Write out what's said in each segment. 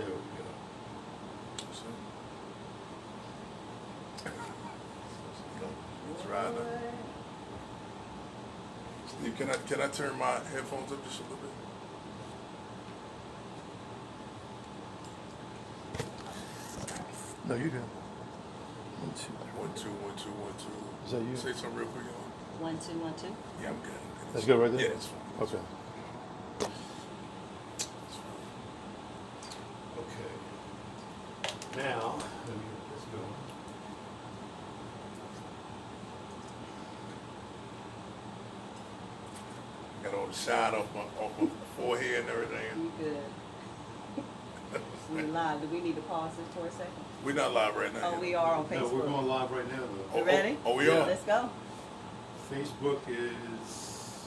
There we go. Try that. Steve, can I turn my headphones up just a little bit? No, you good. 1, 2, 1, 2, 1, 2, 1, 2. Is that you? Say something real quick, Yolanda. 1, 2, 1, 2. Yeah, I'm good. That's good right there? Yeah, it's fine. Okay. Okay. Now, let me get this going. Got all the shine off my forehead and everything. You good. We live. Do we need to pause this for a second? We're not live right now. Oh, we are on No, Facebook. we're going live right now, though. You ready? Oh, we Yeah. are? Let's go. Facebook is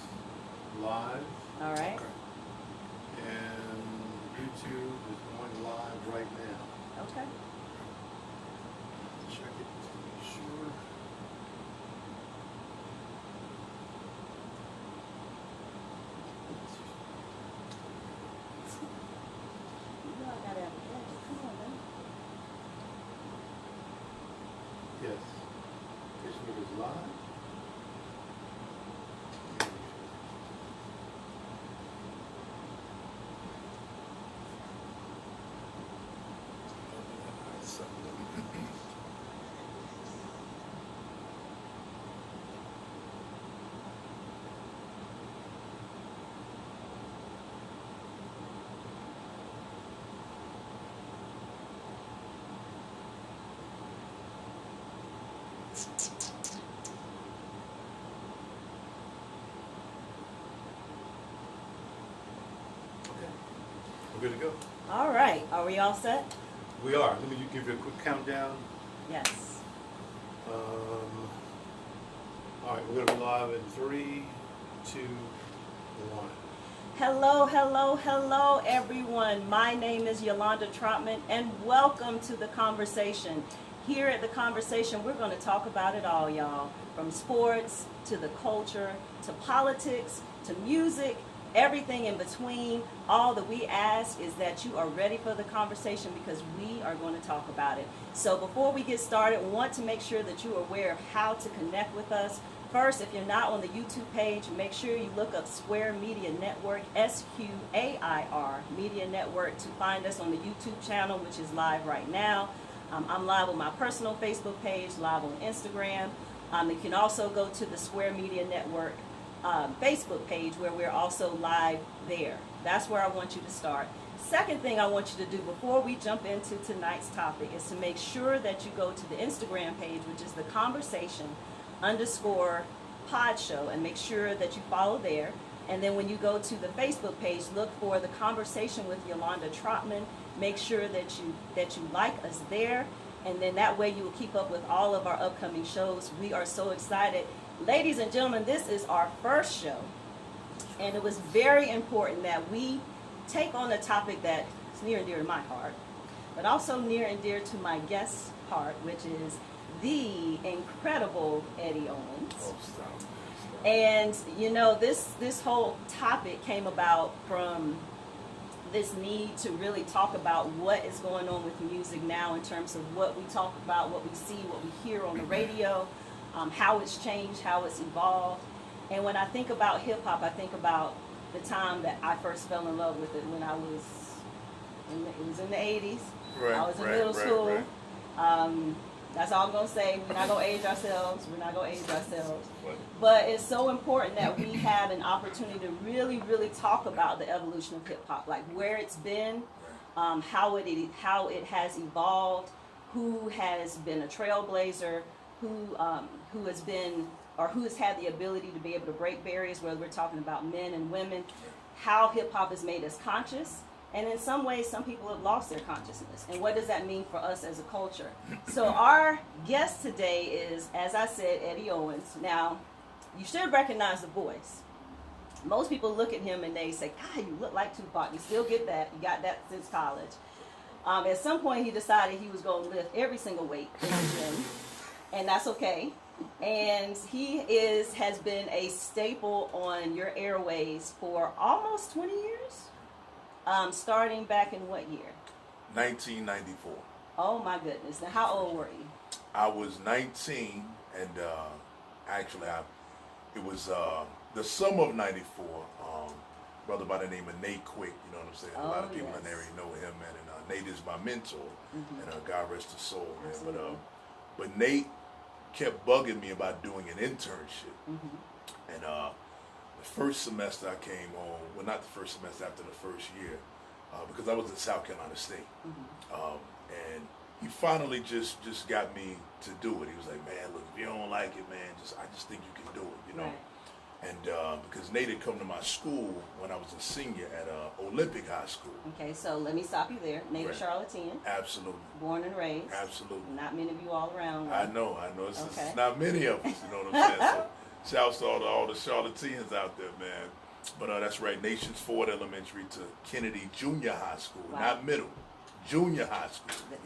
live, All right. and YouTube is going live right now. Okay. Check it to be sure. You know I gotta have a gadget. Come on, man. Yes. Facebook is live. Okay. We're good to go. All right. Are we all set? We are. Let me give you a quick countdown. Yes. All right, we're going to be live in 3, 2, 1. Hello, hello, hello, everyone. My name is Yolanda Trotman, and welcome to The Conversation. Here at The Conversation, we're going to talk about it all, y'all. From sports, to the culture, to politics, to music, everything in between. All that we ask is that you are ready for the conversation, because we are going to talk about it. So before we get started, we want to make sure that you are aware of how to connect with us. First, if you're not on the YouTube page, make sure you look up Square Media Network, SQAIR Media Network, to find us on the YouTube channel, which is live right now. I'm live on my personal Facebook page, live on Instagram. You can also go to the Square Media Network Facebook page, where we're also live there. That's where I want you to start. Second thing I want you to do before we jump into tonight's topic is to make sure that you go to the Instagram page, which is the Conversation_Pod Show, and make sure that you follow there. And then when you go to the Facebook page, look for The Conversation with Yolanda Trotman. Make sure that you like us there, and then that way you will keep up with all of our upcoming shows. We are so excited. Ladies and gentlemen, this is our first show, and it was very important that we take on a topic that is near and dear to my heart, but also near and dear to my guest's heart, which is the incredible Eddie Owens. Oh, stop. And you know, this whole topic came about from this need to really talk about what is going on with music now, in terms of what we talk about, what we see, what we hear on the radio, how it's changed, how it's evolved. And when I think about hip hop, I think about the time that I first fell in love with it, when I was it was in the 80s. Right, I was in right, middle right, school. right. That's all I'm going to say. We're not going to age ourselves. We're not going to age ourselves. What? But it's so important that we have an opportunity to really, really talk about the evolution of hip hop, like where it's been, how it has evolved, who has been a trailblazer, who has been, or who has had the ability to be able to break barriers, whether we're talking about men and women, how hip hop has made us conscious. And in some ways, some people have lost their consciousness. And what does that mean for us as a culture? So our guest today is, as I said, Eddie Owens. Now, you should recognize the voice. Most people look at him and they say, God, you look like Tupac. You still get that. You got that since college. At some point, he decided he was going to lift every single weight in the gym. And that's okay. And he has been a staple on your airways for almost 20 years. Starting back in what year? 1994. Oh my goodness. Now, how old were you? I was 19, and actually, it was the summer of '94. Brother by the name of Nate Quick, you know what I'm saying? A lot of people in there know him, man. And Nate is my mentor, and God rest his soul, man. But Nate kept bugging me about doing an internship, and the first semester I came home, well, not the first semester, after the first year, because I was at South Carolina State, and he finally just got me to do it. He was like, man, look, if you don't like it, man, I just think you can do it, you know? Right. And because Nate had come to my school when I was a senior at Olympic High School. Okay, so let me stop you there. Native Right. Charlottean. Absolutely. Born and raised. Absolutely. Not many of you all around. I know. It's Okay. not many of us, you know what I'm saying? So shouts to all the Charlotteans out there, man. But that's right, Nations Ford Elementary to Kennedy Junior High School, Wow. not middle. Junior high school.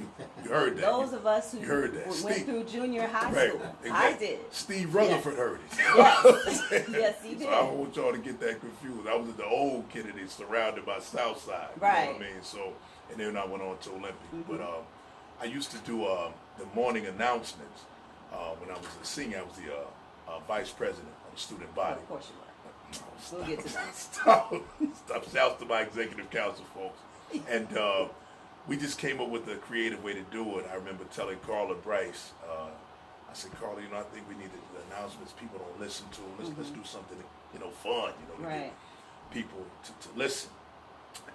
You heard that. Those of us who You heard that. went Steve. through junior high Right, school. exactly. I did. Steve Rutherford heard it. Yes. Yes, he did. So I don't want y'all to get that confused. I was at the old Kennedy, surrounded by Southside. You Right. know what I mean? So, and then I went on to Olympic. But I used to do the morning announcements when I was a senior. I was the vice president of the student body. Of course you were. No, We'll get to that. Stop. Shouts to my executive council folks. And we just came up with a creative way to do it. I remember telling Carla Bryce, I said, Carla, you know, I think we need the announcements. People don't listen to them. Let's do something, you know, fun, you know, to Right. get people to listen.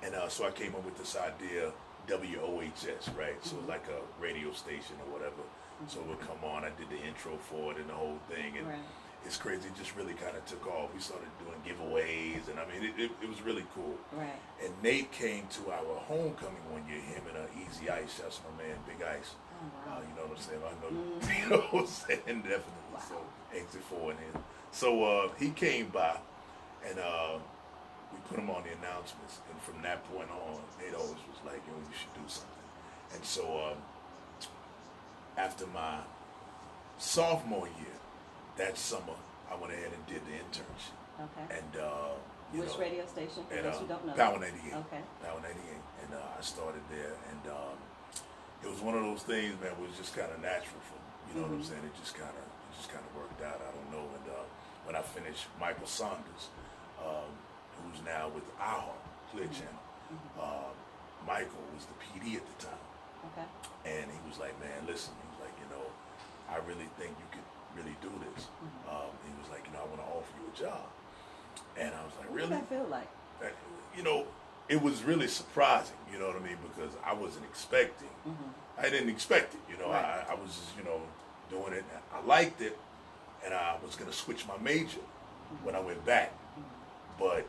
And so I came up with this idea, WOHS, right? So it's like a radio station or whatever. So it would come on. I did the intro for it and the whole thing. And Right. it's crazy. It just really kind of took off. We started doing giveaways. And I mean, it was really cool. Right. And Nate came to our homecoming one year, him and Easy Ice, that's my man, Big Ice. Oh, wow. You know what I'm saying? I know, you know what I'm saying? Definitely. Wow. So, Exit 4 and him. So, he came by, and we put him on the announcements. And from that point on, Nate always was like, yo, you should do something. And so, after my sophomore year, that summer, I went ahead and did the internship. Okay. And, Which radio station? For at those who don't know. Power 98. Okay. Power 98. And I started there, and it was one of those things, man, was just kind of natural for me. You know what I'm saying? It just kind of worked out. I don't know. And when I finished, Michael Saunders, who's now with iHeart, Clear Channel, Michael was the PD at the time. Okay. And he was like, man, listen, he was like, you know, I really think you could really do this. He was like, you know, I want to offer you a job. And I was like, What really? did that feel like? You know, it was really surprising, you know what I mean? Because I wasn't expecting. I didn't expect it, you know. Right. I was just, you know, doing it. I liked it, and I was going to switch my major when I went back. But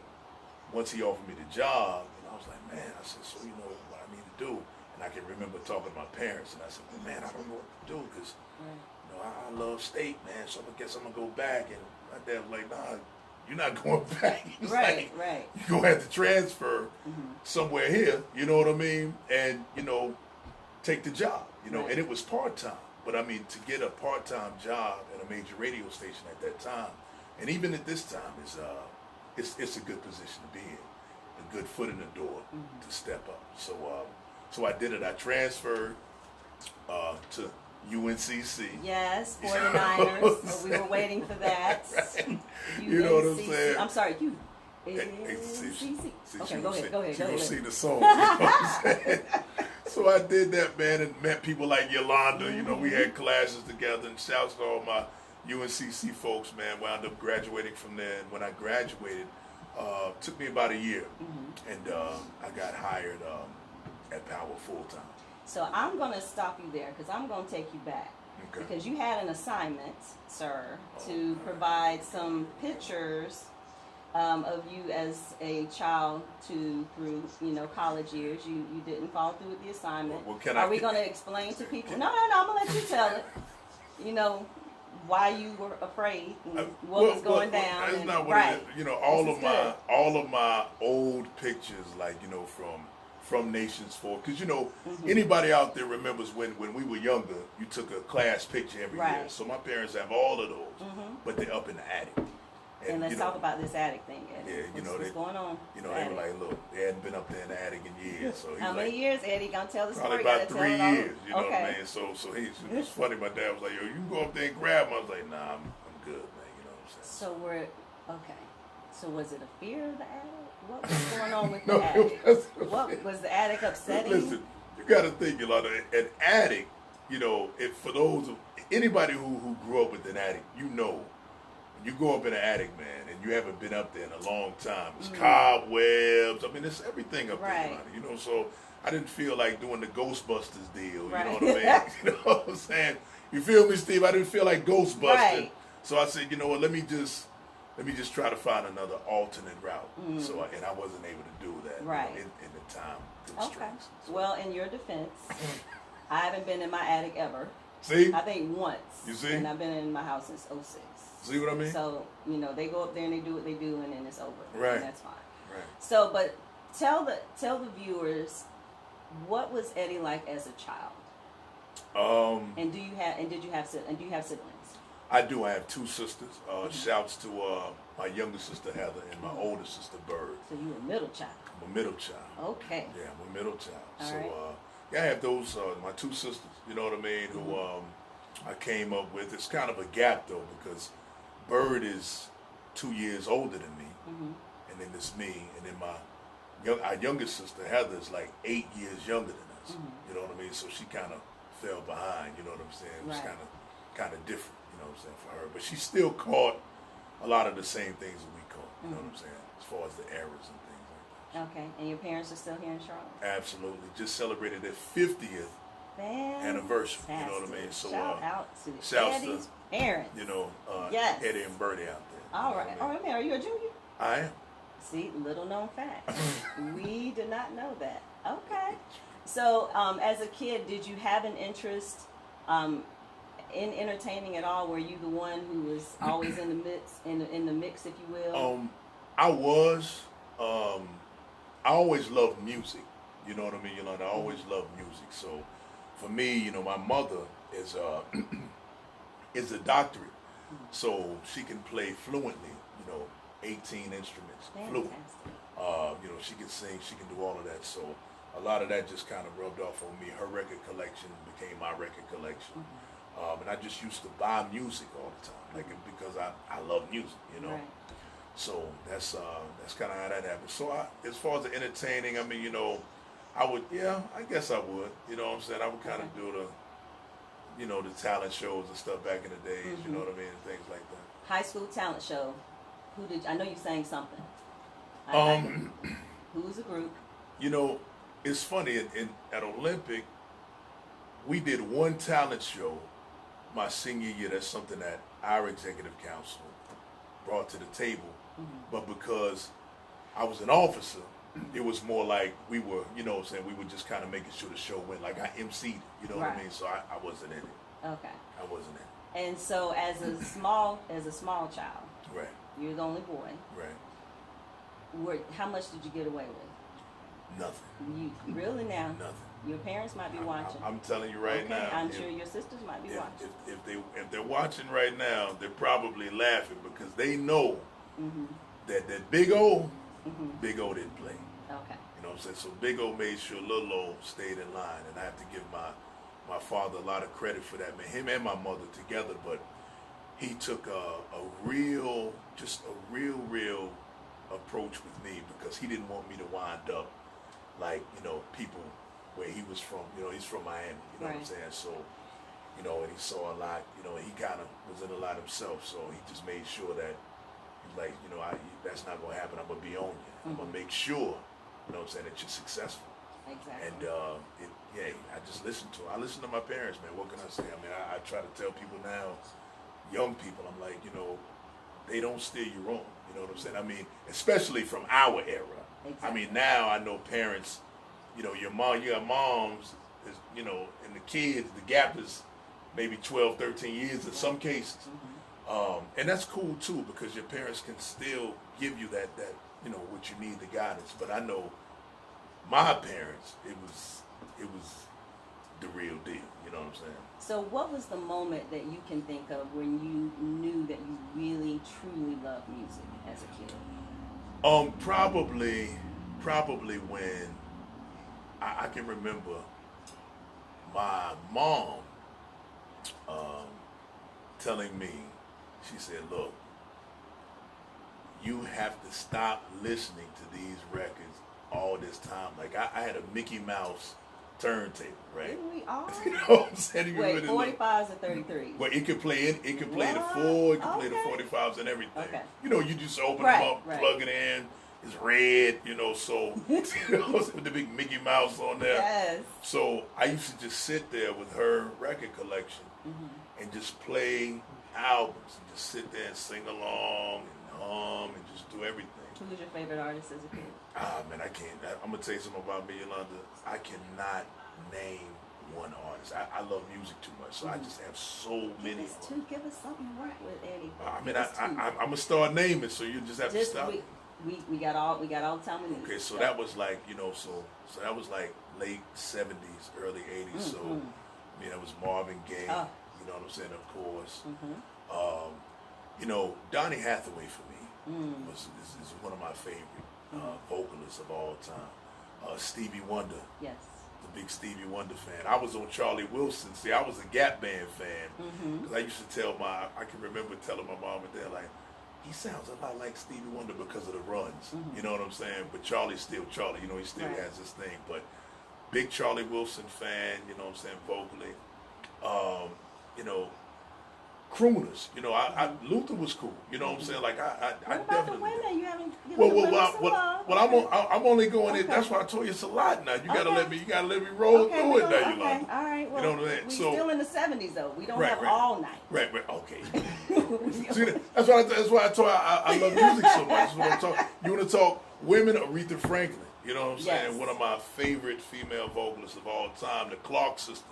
once he offered me the job, you know, I was like, man, I said, so you know what I need to do? And I can remember talking to my parents, and I said, well, man, I don't know what to do because, you know, I love state, man, so I guess I'm going to go back. And my dad was like, nah, you're not going back. He was Right, like, right. you're going to have to transfer somewhere here, you know what I mean? And, you know, take the job, you know, Right. and it was part-time. But I mean, to get a part-time job at a major radio station at that time, and even at this time, it's a good position to be in, a good foot in the door to step up. So I did it. I transferred to UNCC. Yes, 49ers. We were waiting for that. Right. You know what I'm saying? I'm sorry, you. See, Okay, go ahead. She gonna see the song. You know what I'm saying? So I did that, man, and met people like Yolanda. You know, we had classes together, and shouts to all my UNCC folks, man. Wound up graduating from there, and when I graduated, took me about a year, and I got hired at Power full time. So I'm going to stop you there because I'm going to take you back. Okay. Because you had an assignment, sir, to provide some pictures of you as a child through college years. You didn't follow through with the assignment. Are we going to explain to people? No, I'm going to let you tell it. You know, why you were afraid and what was going down. That's not what right. it is. You know, all of my old pictures, like, you know, from Nations 4, because, you know, anybody out there remembers when we were younger, you took a class picture every year. So my parents have all of those, but they're up in the attic. And let's talk about this attic thing. Yeah, you know, what's going on? You know, they were like, look, they hadn't been up there in the attic in years. years. So he's How many like, years, Eddie? Gonna tell the probably story. about Gotta 3 tell it all. years. You know what I Okay. mean? So it's funny. My dad was like, yo, you can go up there and grab him. I was like, nah, I'm good, man. You know what I'm saying? So we're okay. So was it a fear of the attic? What was going on with No, the attic? it wasn't. What was the attic upsetting? Listen, you got to think, Yolanda, an attic, for those of anybody who grew up with an attic, when you go up in an attic, man, and you haven't been up there in a long time, it's cobwebs. I mean, it's everything up Right. there, Yolanda, So I didn't feel like doing the Ghostbusters deal. Right. You know what I mean? You know what I'm saying? You feel me, Steve? I didn't feel like Ghostbusting. Right. So I said, you know what? Let me just try to find another alternate route. So I wasn't able to do that. Right. In the time Okay. constraints. So, Well, in your defense, I haven't been in my attic ever. see? I think once. You see? And I've been in my house since '06. See what I mean? So, they go up there and they do what they do and then it's over. Right. And that's fine. Right. So, but tell the viewers, what was Eddie like as a child? And did you have siblings? I do. I have two sisters. Shouts to my younger sister Heather and my older sister Bird. So you were middle child. I'm a middle child. Okay. Yeah, I'm a middle child. All So right. I have those my two sisters. You know what I mean? Who I came up with. It's kind of a gap though because Bird is 2 years older than me, and then it's me, and then our youngest sister Heather is like 8 years younger than us. You know what I mean? So she kind of fell behind. You know what I'm saying? It was Right. kind of different. You know what I'm saying, for her, but she still caught a lot of the same things that we caught. You know what I'm saying, as far as the errors and things like that. Okay. And your parents are still here in Charlotte? Absolutely, just celebrated their 50th anniversary. You know what I mean? So shout out to shouts to, Eddie's parents. Yes. Eddie and Bertie out there. All right. All right, man. Are you a junior? I am. See, little known fact. We did not know that. Okay. So, as a kid, did you have an interest in entertaining at all? Were you the one who was always in the mix, if you will? I was. I always loved music. You know what I mean, Yolanda? I always loved music. So, for me, my mother is is a doctorate, so she can play fluently. 18 instruments, fluent. She can sing, she can do all of that. So a lot of that just kind of rubbed off on me. Her record collection became my record collection. And I just used to buy music all the time, because I love music, Right. So that's kind of how that happened. So as far as the entertaining, I mean, I would, I guess I would. You know what I'm saying? I would kind of do the talent shows and stuff back in the days. You know what I mean, and things like that. High school talent show. I know you sang something. Who was the group? It's funny, at Olympic, we did one talent show my senior year. That's something that our executive council brought to the table. But because I was an officer, it was more like we were, we were just kind of making sure the show went. Like I emceed, you know what I mean? So I wasn't in it. Okay. I wasn't in it. And so as a small child, Right. you're the only boy. Right. How much did you get away with? Nothing. You really now? Nothing. Your parents might be watching. I'm telling you right now. I'm sure your sisters might be watching. If they're watching right now, they're probably laughing because they know that Big O, Big O didn't play. Okay. You know what I'm saying? So Big O made sure Little O stayed in line, and I have to give my father a lot of credit for that. Man, him and my mother together, but he took a real approach with me because he didn't want me to wind up like people where he was from. He's from Miami. You know what I'm saying? So and he saw a lot. He kind of was in a lot himself. So he just made sure that he's like, that's not gonna happen. I'm gonna be on you. I'm gonna make sure, that you're successful. Exactly. And I just listen to him. I listen to my parents, man. What can I say? I mean, I try to tell people now, young people, I'm like, they don't steer you wrong. You know what I'm saying? I mean, especially from our era. Exactly. I mean, now I know parents, you got moms, and the kids, the gap is maybe 12, 13 years in some cases. And that's cool too, because your parents can still give you that what you need, the guidance. But I know my parents, it was the real deal. You know what I'm saying? So what was the moment that you can think of when you knew that you really, truly loved music as a kid? Probably when I can remember my mom telling me, she said, look, you have to stop listening to these records all this time. Like I had a Mickey Mouse turntable, right? Didn't we all? You know what I'm saying? You Wait, really look- 45s or 33s? Well, it could play in. It could play the What? 4. It could play Okay. the 45s and everything. Okay. You know, you just open Right, them up, right. plug it in. It's red. You know, so you know, with the big Mickey Mouse on there. Yes. So I used to just sit there with her record collection and just play albums and just sit there and sing along and hum and just do everything. Who was your favorite artist as a kid? Ah, man, I can't. I'm gonna tell you something about me, Yolanda. I cannot name one artist. I love music too much, so I just have so many. Give us two. Give us something to work with, Eddie. I mean, Give us two. I'm gonna start naming, so you just have to Just stop. we got all the time we need. Okay, so that was like, you know, so that was like late 70s, early 80s. So I mean, that was Marvin Gaye. Oh. You know what I'm saying? Of course. You know, Donny Hathaway for me is one of my favorite vocalists of all time. Stevie Wonder. Yes. The big Stevie Wonder fan. I was on Charlie Wilson. See, I was a Gap Band fan because I used to tell I can remember telling my mom and dad, like, he sounds a lot like Stevie Wonder because of the runs. You know what I'm saying? But Charlie's still Charlie. You know, he still Right. has this thing. But big Charlie Wilson fan. You know what I'm saying? Vocally. You know, crooners. You know, Luther was cool. You know what I'm saying? Like I What about definitely. the women? You haven't given Well, the women some love. I'm only going in. Okay. That's why I told you it's a lot now. You gotta Okay. let me roll Okay, through we're it gonna- now, okay, Yolanda. all right. Well, You know what I'm saying? we So- still in the 70s though. We don't Right, have right. all night. Right. Okay. See, that's why I told you I love music so much. That's what I'm talking. You want to talk women? Aretha Franklin. You know what I'm saying? Yes. One of my favorite female vocalists of all time, the Clark sisters.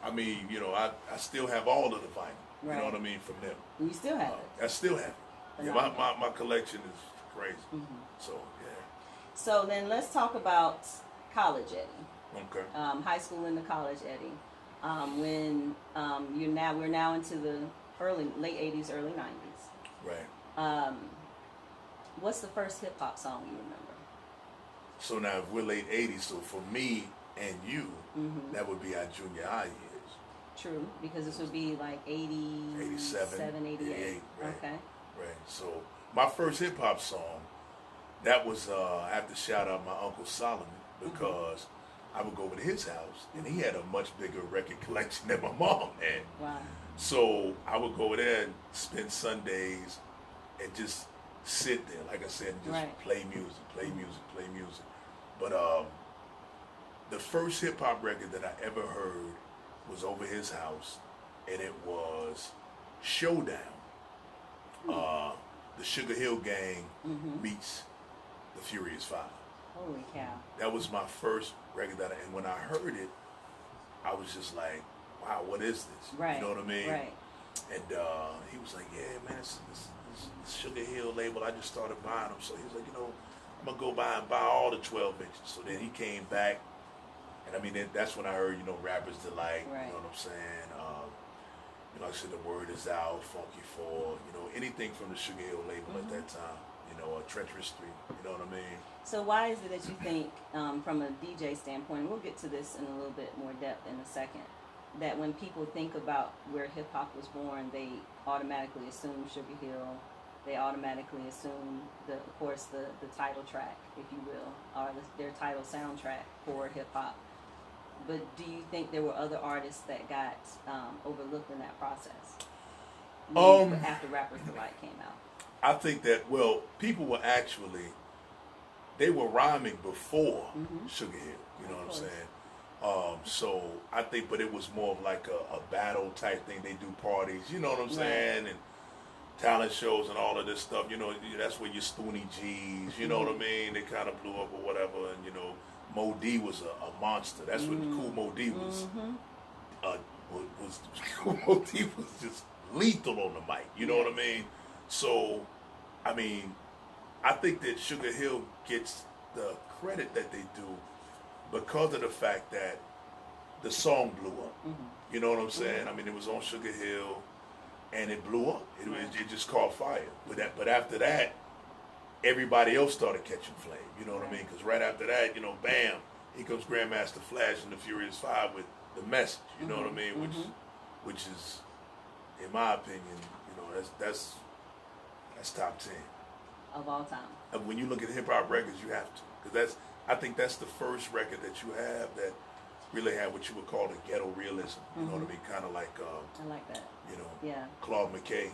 I mean, you know, I still have all of the vinyl. You know Right. what I mean from them. We still have it. I still have it. Yeah, Phenomenal. my collection is crazy. So yeah. So then let's talk about college, Eddie. Okay. High school into college, Eddie. When we're now into the late 80s, early 90s. Right. What's the first hip hop song you remember? So now if we're late 80s, so for me and you, that would be our junior high years. True, because this would be like 87, 88. 88, right. Okay. Right. So my first hip hop song, that was I have to shout out my Uncle Solomon because I would go over to his house and he had a much bigger record collection than my mom had. Wow. So I would go over there and spend Sundays and just sit there, like I said, and just Right. play music. But the first hip hop record that I ever heard was over his house, and it was Showdown. The Sugar Hill Gang meets the Furious Five. Holy cow. That was my first record and when I heard it, I was just like, wow, what is this? Right. You know what I mean? Right. And he was like, yeah, man, this Sugar Hill label, I just started buying them. So he was like, you know, I'm going to go buy all the 12 inches. So then he came back, and I mean, that's when I heard, you know, Rapper's Delight, Right. you know what I'm saying? You know, like I said, The Word Is Out, Funky Four, you know, anything from the Sugar Hill label at that time, you know, Treacherous Street, you know what I mean? So why is it that you think, from a DJ standpoint, and we'll get to this in a little bit more depth in a second, that when people think about where hip hop was born, they automatically assume Sugar Hill, they automatically assume the title track, if you will, or their title soundtrack for hip hop. But do you think there were other artists that got overlooked in that process? After Rapper's Delight came out. I think that, well, people were actually, they were rhyming before Sugar Hill, you know what I'm saying? So I think, but it was more of like a battle type thing. They do parties, you know what I'm saying? And talent shows and all of this stuff, you know, that's where your Stoonie G's, you know what I mean? They kind of blew up or whatever, and, you know, Mo D was a monster. That's what Cool Mo D was. Cool Mo D was just lethal on the mic, you know what I mean? So, I mean, I think that Sugar Hill gets the credit that they do because of the fact that the song blew up. You know what I'm saying? I mean, it was on Sugar Hill, and it blew up. It just caught fire. But after that, everybody else started catching flame. You know what I mean? Because right after that, you know, bam, here comes Grandmaster Flash and the Furious Five with the message. You know what I mean? Which is, in my opinion, that's top 10 of all time. And when you look at hip hop records, you have to, because I think that's the first record that you have that really had what you would call the ghetto realism. You know what I mean? Kind of like I like that. Claude McKay,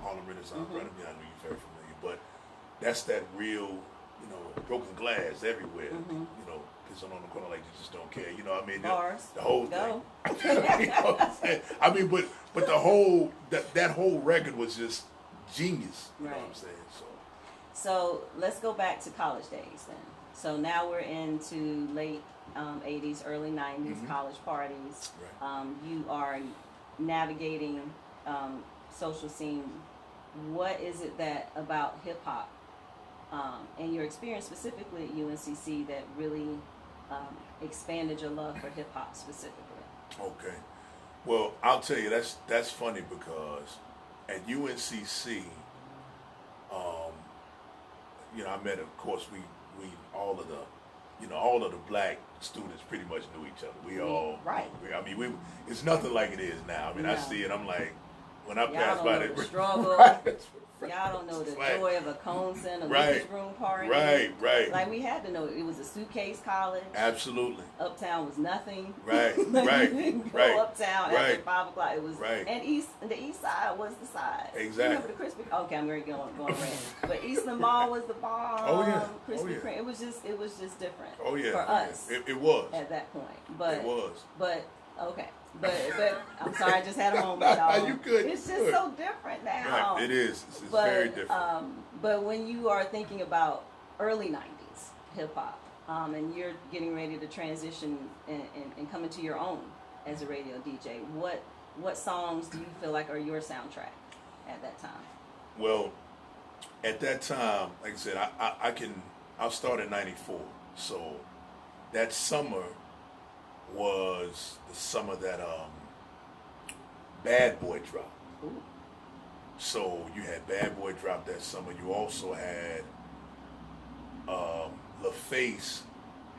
Harlem Renaissance. Brother, I know you're very familiar, but that's that real, broken glass everywhere. Pissing on the corner like you just don't care. I mean, Bars. the whole Go. thing. You know what I'm saying? I mean, but the whole that whole record was just genius. You know what I'm saying? So let's go back to college days then. So now we're into late 80s, early 90s, college parties. Right. You are navigating social scene. What is it that about hip hop and your experience specifically at UNCC that really expanded your love for hip hop specifically? Okay. Well, I'll tell you, that's funny because at UNCC, I met, of course, we all of the black students pretty much knew each other. We all, right. It's nothing like it is now. I mean, I see it, I'm like, when I pass y'all by don't know it, the struggle. Right. Y'all don't know the Right. joy of a cone center, Right. living room party. Right. Like we had to know it was a suitcase college. Absolutely. Uptown was nothing. Right. Like, Right. you didn't go Right. uptown Right. after 5 o'clock. It was Right. and the east side was the side. Exactly. Remember the Krispy? Okay, I'm going red. But Eastland Mall was the bomb. Oh, yeah. Krispy Oh, yeah. Kreme. It was just different. Oh yeah. For us. It was. At that point, but It was. But okay. But I'm sorry, I just had a moment, y'all. You good. It's just Good. so different now. Right. It is. It's But, very different. But when you are thinking about early 90s hip hop, and you're getting ready to transition and come into your own as a radio DJ, what songs do you feel like are your soundtrack at that time? Well, at that time, like I said, I'll start at 94. So that summer was the summer that Bad Boy dropped. Ooh. So you had Bad Boy drop that summer. You also had LaFace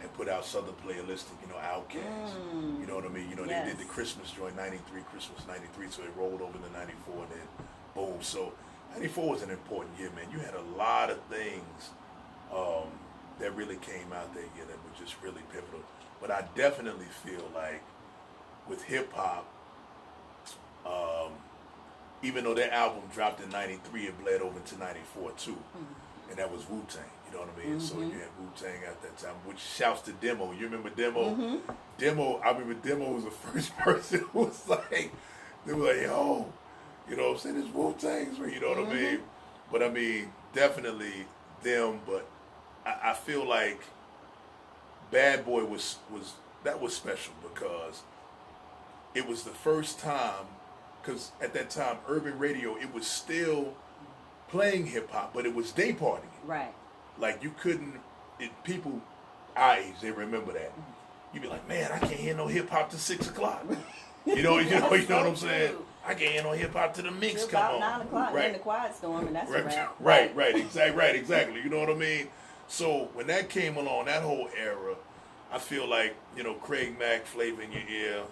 had put out Southern Playalistic, Outkast. You know what I mean? Yes. They did the Christmas joint, 93, Christmas 93, so it rolled over into 94 and then boom. So 94 was an important year, man. You had a lot of things that really came out that year that were just really pivotal. But I definitely feel like with hip hop, even though that album dropped in 93, it bled over to 94 too. And that was Wu-Tang, you know what I mean? So you had Wu-Tang at that time, which shouts to Demo. You remember Demo? I remember Demo was the first person who was like, they were like, yo, you know what I'm saying? It's Wu-Tang's, you know what I mean? But I mean, definitely them, but I feel like Bad Boy was special because it was the first time, because at that time, urban radio, it was still playing hip hop, but it was day partying. Right. Like you couldn't, people our age, they remember that. You'd be like, man, I can't hear no hip hop till 6 o'clock. You know what I'm saying? I can't hear no hip hop till the mix Till come about on. 9 o'clock, Right. in the quiet storm, and that's a wrap. Right, exactly. You know what I mean? So when that came along, that whole era, I feel like, Craig Mack, Flavor in Your Ear,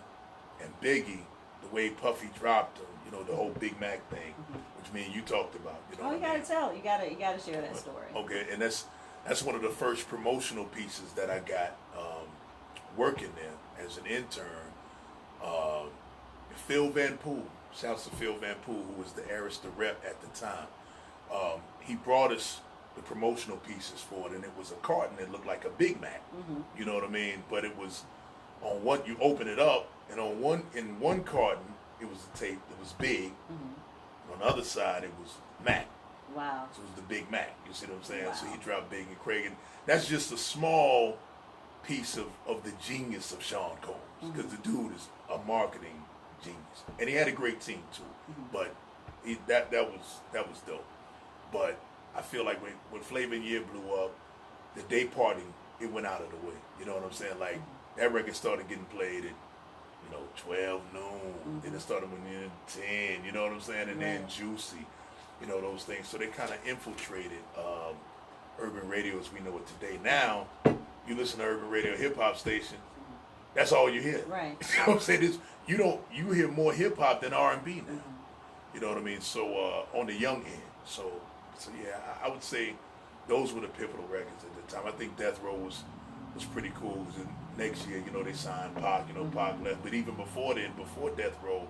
and Biggie, the way Puffy dropped him, the whole Big Mac thing, which me and you talked about. You gotta tell. You gotta share that story. Okay, and that's one of the first promotional pieces that I got working there as an intern. Phil Van Poole, shouts to Phil Van Poole, who was the Arista rep at the time. He brought us the promotional pieces for it, and it was a carton that looked like a Big Mac. You know what I mean? But it was on one. You open it up, and in one carton it was a tape that was big. On the other side it was Mac. Wow. So it was the Big Mac. You see what I'm saying? Wow. So he dropped Big and Craig, and that's just a small piece of the genius of Sean Combs, because the dude is a marketing genius, and he had a great team too. But that was dope. But I feel like when Flavor in Your Ear blew up, the day party, it went out of the way. You know what I'm saying? Like that record started getting played at 12 noon. Then it started when 10. You know what I'm saying? And then Juicy. Those things. So they kind of infiltrated urban radio as we know it today. Now, you listen to urban radio, hip hop station, that's all you hear. Right. You know what I'm saying? You hear more hip hop than R&B now. You know what I mean? So on the young end. So yeah, I would say those were the pivotal records at the time. I think Death Row was pretty cool. Because next year, they signed Pac. Pac left. But even before then, before Death Row,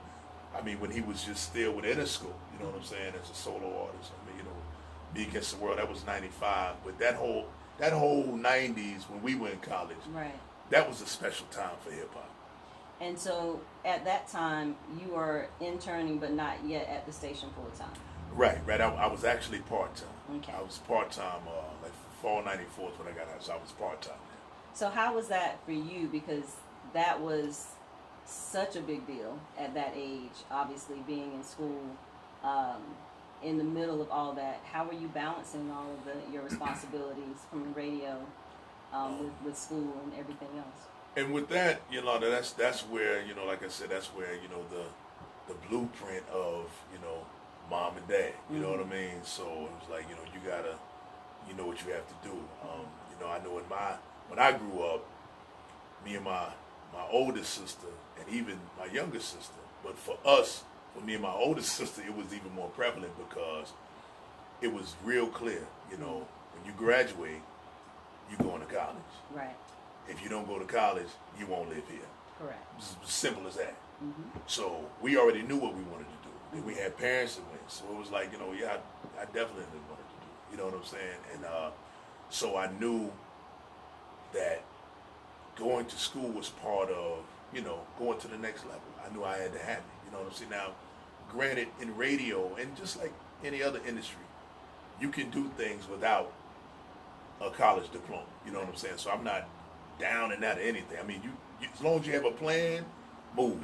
I mean, when he was just still with Interscope, you know what I'm saying, as a solo artist. I mean, Me Against the World, that was '95. But that whole '90s when we were in college, right, that was a special time for hip hop. And so at that time, you were interning, but not yet at the station full time. Right. I was actually part time. Okay. I was part time. Like fall '94 is when I got out, so I was part time. So how was that for you? Because that was such a big deal at that age. Obviously, being in school, in the middle of all that, how were you balancing all of your responsibilities from the radio, with school and everything else? And with that, Yolanda, that's where, like I said, that's where, the blueprint of, mom and dad, you know what I mean? So it was like, you gotta, what you have to do. I know when I grew up, me and my oldest sister and even my youngest sister, but for me and my oldest sister, it was even more prevalent because it was real clear, when you graduate, you're going to college. Right. If you don't go to college, you won't live here. Correct. It's as simple as that. So we already knew what we wanted to do. And we had parents that went. So it was like, yeah, I definitely wanted to do. You know what I'm saying? And so I knew that going to school was part of, going to the next level. I knew I had to have it. You know what I'm saying? Now, granted, in radio and just like any other industry, you can do things without a college diploma. You know what I'm saying? So I'm not down in that or anything. I mean, you as long as you have a plan, move.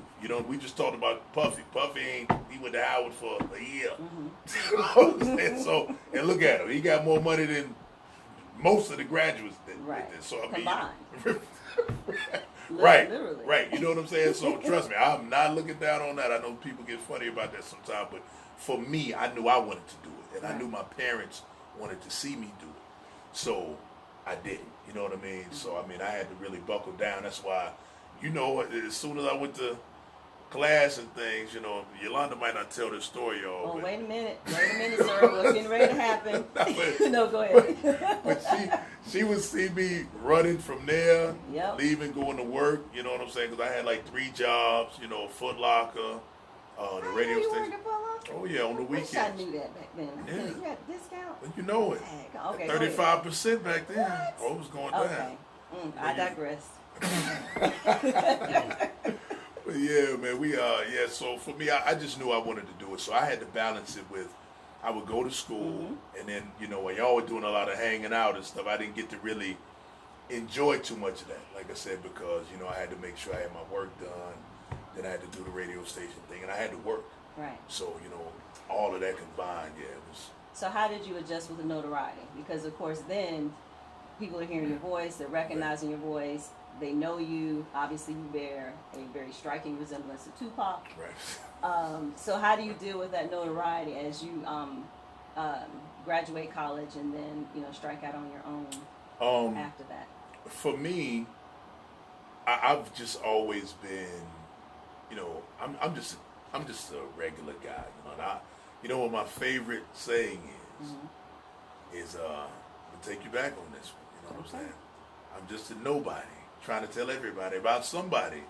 We just talked about Puffy. He went to Howard for a year. You know what I'm saying? So, and look at him. He got more money than most of the graduates did. Right. So I mean, combined. Right. Literally. Right. You know what I'm saying? So trust me, I'm not looking down on that. I know people get funny about that sometimes, but for me, I knew I wanted to do it, and I knew my parents wanted to see me do it. So I didn't. You know what I mean? So I mean, I had to really buckle down. That's why, as soon as I went to class and things, Yolanda might not tell this story, y'all. Oh, wait a minute, sir. What's getting ready to happen? No, go ahead. But she would see me running from there, Yep. going to work. You know what I'm saying? Because I had like 3 jobs. Foot Locker, the radio you station. Oh yeah, on the weekends. Wish I knew that back then. Yeah. You got a discount? But you know it. Okay, 35% back then. What? Oh, it was going down. Okay. I digress. But yeah, man, so for me, I just knew I wanted to do it. So I had to balance it with, I would go to school, and then, when y'all were doing a lot of hanging out and stuff, I didn't get to really enjoy too much of that, like I said, because, I had to make sure I had my work done, then I had to do the radio station thing, and I had to work. Right. So, all of that combined, it was. So how did you adjust with the notoriety? Because, of course, then people are hearing your voice, they're recognizing your voice, they know you. Obviously, you bear a very striking resemblance to Tupac. Right. So how do you deal with that notoriety as you graduate college and then, strike out on your own after that? For me, I've just always been, I'm just a regular guy. And what my favorite saying is I'll take you back on this one. You know what I'm saying? I'm just a nobody trying to tell everybody about somebody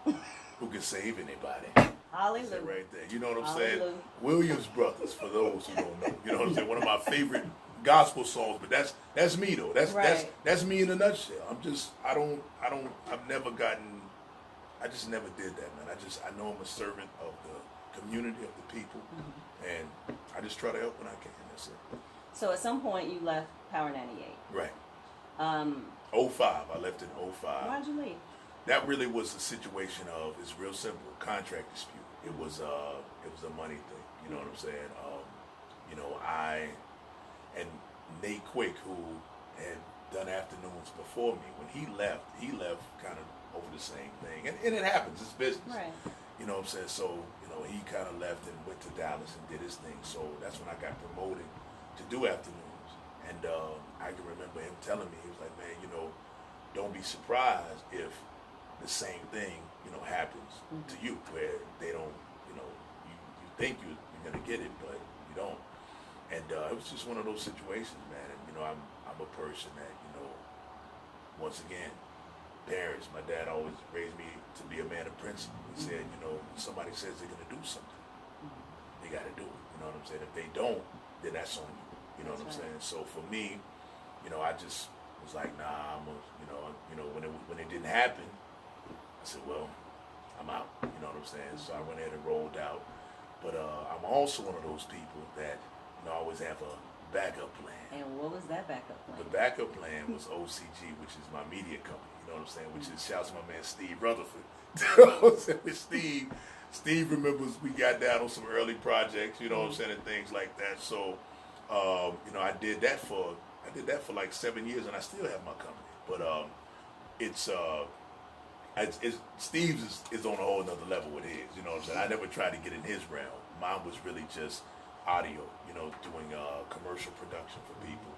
who can save anybody. Hallelujah. That right there. You know what I'm Hallelujah. saying? Williams Brothers, for those who don't know. You know what I'm saying? One of my favorite gospel songs, but that's me though. That's me in a nutshell. I just never did that, man. I know I'm a servant of the community, of the people, and I just try to help when I can. That's it. So at some point you left Power 98. Right. 05. I left in 05. Why'd you leave? That really was a situation of, it's real simple, contract dispute. It was a money thing. You know what I'm saying? I and Nate Quick, who had done afternoons before me, when he left kind of over the same thing. And it happens, it's business. Right. You know what I'm saying? So, he kind of left and went to Dallas and did his thing. So that's when I got promoted to do afternoons. And I can remember him telling me, he was like, man, don't be surprised if the same thing, happens to you, where they don't, you think you're gonna get it, but you don't. And it was just one of those situations, man. And I'm a person that, once again, parents. My dad always raised me to be a man of principle. He said, when somebody says they're gonna do something, they got to do it. You know what I'm saying? If they don't, then that's on you. You know what I'm saying? So for me, I just was like, nah, when it didn't happen, I said, well, I'm out. You know what I'm saying? So I went ahead and rolled out. But I'm also one of those people that, I always have a backup plan. And what was that backup plan? The backup plan was OCG, which is my media company. You know what I'm saying? Which is, shouts to my man Steve Rutherford. You know what I'm saying? With Steve remembers we got down on some early projects, you know what I'm saying, and things like that. So, I did that for like 7 years, and I still have my company. But it's Steve's is on a whole nother level with his. You know what I'm saying? I never tried to get in his realm. Mine was really just audio, doing commercial production for people.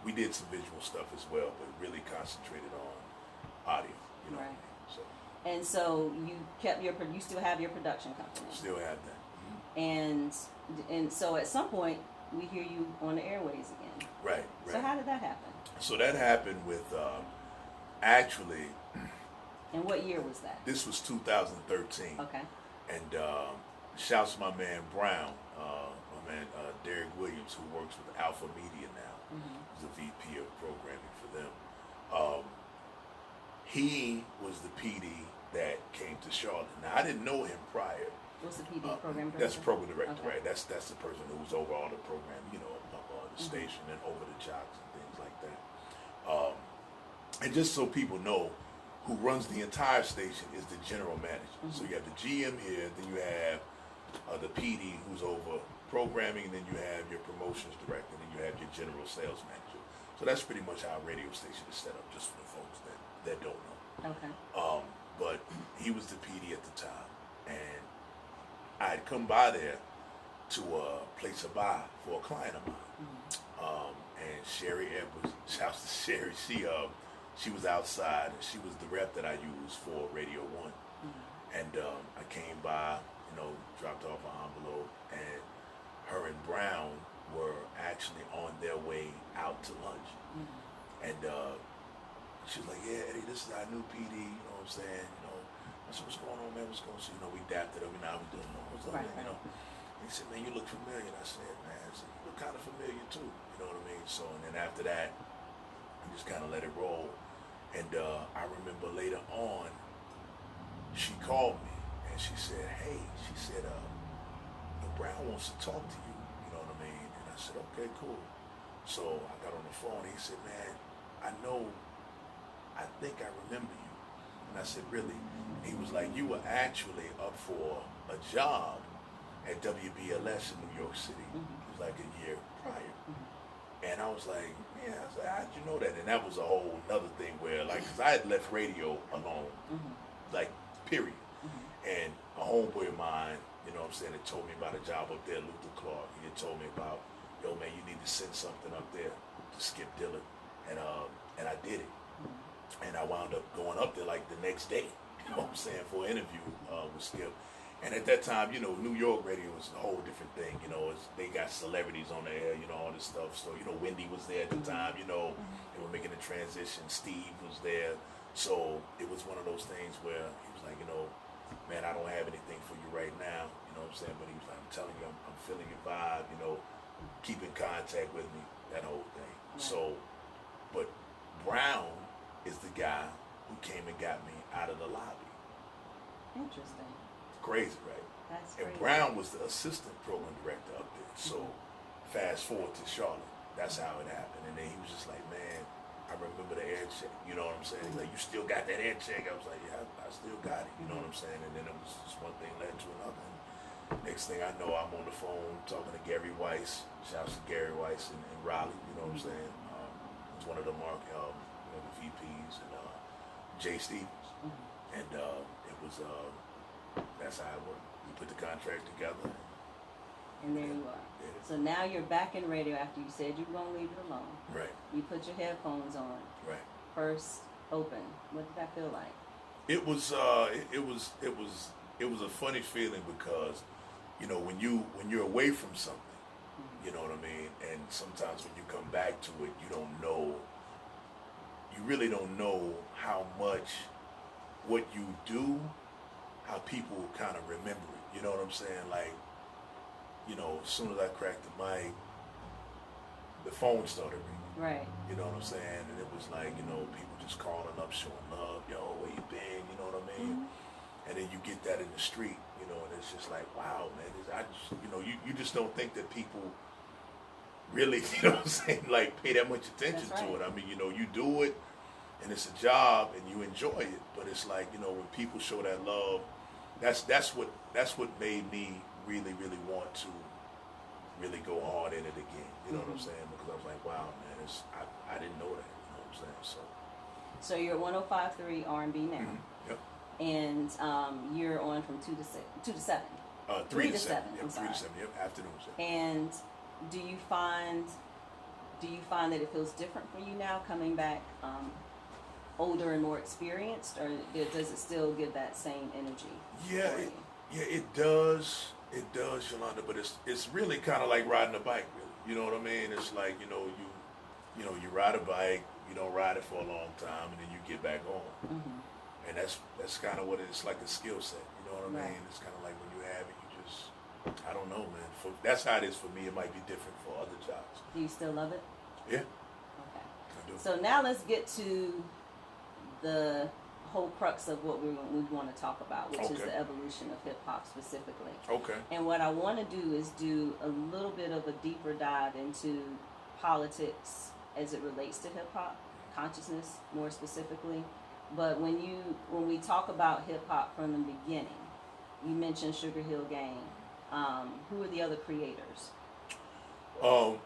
We did some visual stuff as well, but really concentrated on audio. Right. So. And so you kept you still have your production company. Still have that. And so at some point we hear you on the airways again. Right. So how did that happen? So that happened with actually. And what year was that? This was 2013. Okay. And shouts to my man Brown, my man Derek Williams, who works with Alpha Media now. He's the VP of programming for them. He was the PD that came to Charlotte. Now I didn't know him prior. What's the PD program director? That's the program director, okay. right? That's the person who's over all the program, up on the station and over the jocks and things like that. And just so people know, who runs the entire station is the general manager. So you have the GM here, then you have the PD who's over programming, and then you have your promotions director, and then you have your general sales manager. So that's pretty much how a radio station is set up, just for the folks that don't know. Okay. But he was the PD at the time, and I had come by there to place a buy for a client of mine. And Sherry Edwards, shouts to Sherry, she was outside, and she was the rep that I used for Radio 1. And I came by, dropped off an envelope, and her and Brown were actually on their way out to lunch. And she was like, yeah, Eddie, this is our new PD, you know what I'm saying? I said, what's going on, man? What's going on? So, we dapped it up, now we doing what's up, right. And he said, man, you look familiar. And I said, man, you look kind of familiar too, you know what I mean? So, and then after that, I just kind of let it roll. And I remember later on, she called me and she said, hey, Brown wants to talk to you, you know what I mean? And I said, okay, cool. So I got on the phone, he said, man, I think I remember you. And I said, really? He was like, you were actually up for a job at WBLS in New York City. It was like a year prior. And I was like, yeah, how'd you know that? And that was a whole another thing where, because I had left radio alone, period. And a homeboy of mine, you know what I'm saying, had told me about a job up there, Luther Clark. He had told me about, yo, man, you need to send something up there to Skip Dillon. And I did it. And I wound up going up there like the next day, you know what I'm saying, for an interview with Skip. And at that time, New York radio was a whole different thing. They got celebrities on the air, all this stuff. So, Wendy was there at the time, they were making the transition. Steve was there. So it was one of those things where he was like, man, I don't have anything for you right now, you know what I'm saying? But he was like, I'm telling you, I'm feeling your vibe, keep in contact with me, that whole thing. Right. So, but Brown is the guy who came and got me out of the lobby. Interesting. Crazy, right? That's and crazy. Brown was the assistant program director up there. So fast forward to Charlotte. That's how it happened. And then he was just like, man, I remember the air check. You know what I'm saying? He's like, you still got that air check? I was like, yeah, I still got it. You know what I'm saying? And then it was just one thing led to another. And next thing I know, I'm on the phone talking to Gary Weiss. Shouts to Gary Weiss in Raleigh. You know what I'm saying? He's one of the the VPs, and Jay Stevens. And it was, that's how it worked. We put the contract together. And there you are. Yeah. So now you're back in radio after you said you were going to leave it alone. Right. You put your headphones on. Right. First open? What did that feel like? It was it was a funny feeling because, when you're away from something, you know what I mean, and sometimes when you come back to it, you really don't know how much what you do, how people kind of remember it. You know what I'm saying? Like, as soon as I cracked the mic, the phone started ringing. Right. You know what I'm saying? And it was like, people just calling up, showing love. Yo, where you been? You know what I mean? And then you get that in the street, and it's just like, wow, man. You just don't think that people really, you know what I'm saying, like pay that much attention That's right. to it. I mean, you do it and it's a job and you enjoy it, but it's like, when people show that love, that's what made me really, really want to really go hard in it again. You know what I'm saying? Because I was like, wow, man, I didn't know that. You know what I'm saying? So you're at 105.3 R&B now. Yep. And you're on from 2 to 7. 3 to 7. I'm Yep, 3 sorry. to 7. Yep, afternoons. Yep. And do you find that it feels different for you now coming back older and more experienced, or does it still give that same energy? Yeah, for you? it does. It does, Yolanda. But it's really kind of like riding a bike, really. You know what I mean? It's like you ride a bike, you don't ride it for a long time, and then you get back on. And that's kind of what it's like, a skill set. You know what I mean? Right. It's kind of like when you have it, you just, I don't know, man. That's how it is for me. It might be different for other jobs. Do you still love it? Yeah, Okay. I do. So now let's get to the whole crux of what we want to talk about, which is Okay. the evolution of hip hop specifically. Okay. And what I want to do is do a little bit of a deeper dive into politics as it relates to hip hop, consciousness more specifically. But when we talk about hip hop from the beginning, you mentioned Sugar Hill Gang. Who are the other creators? Well,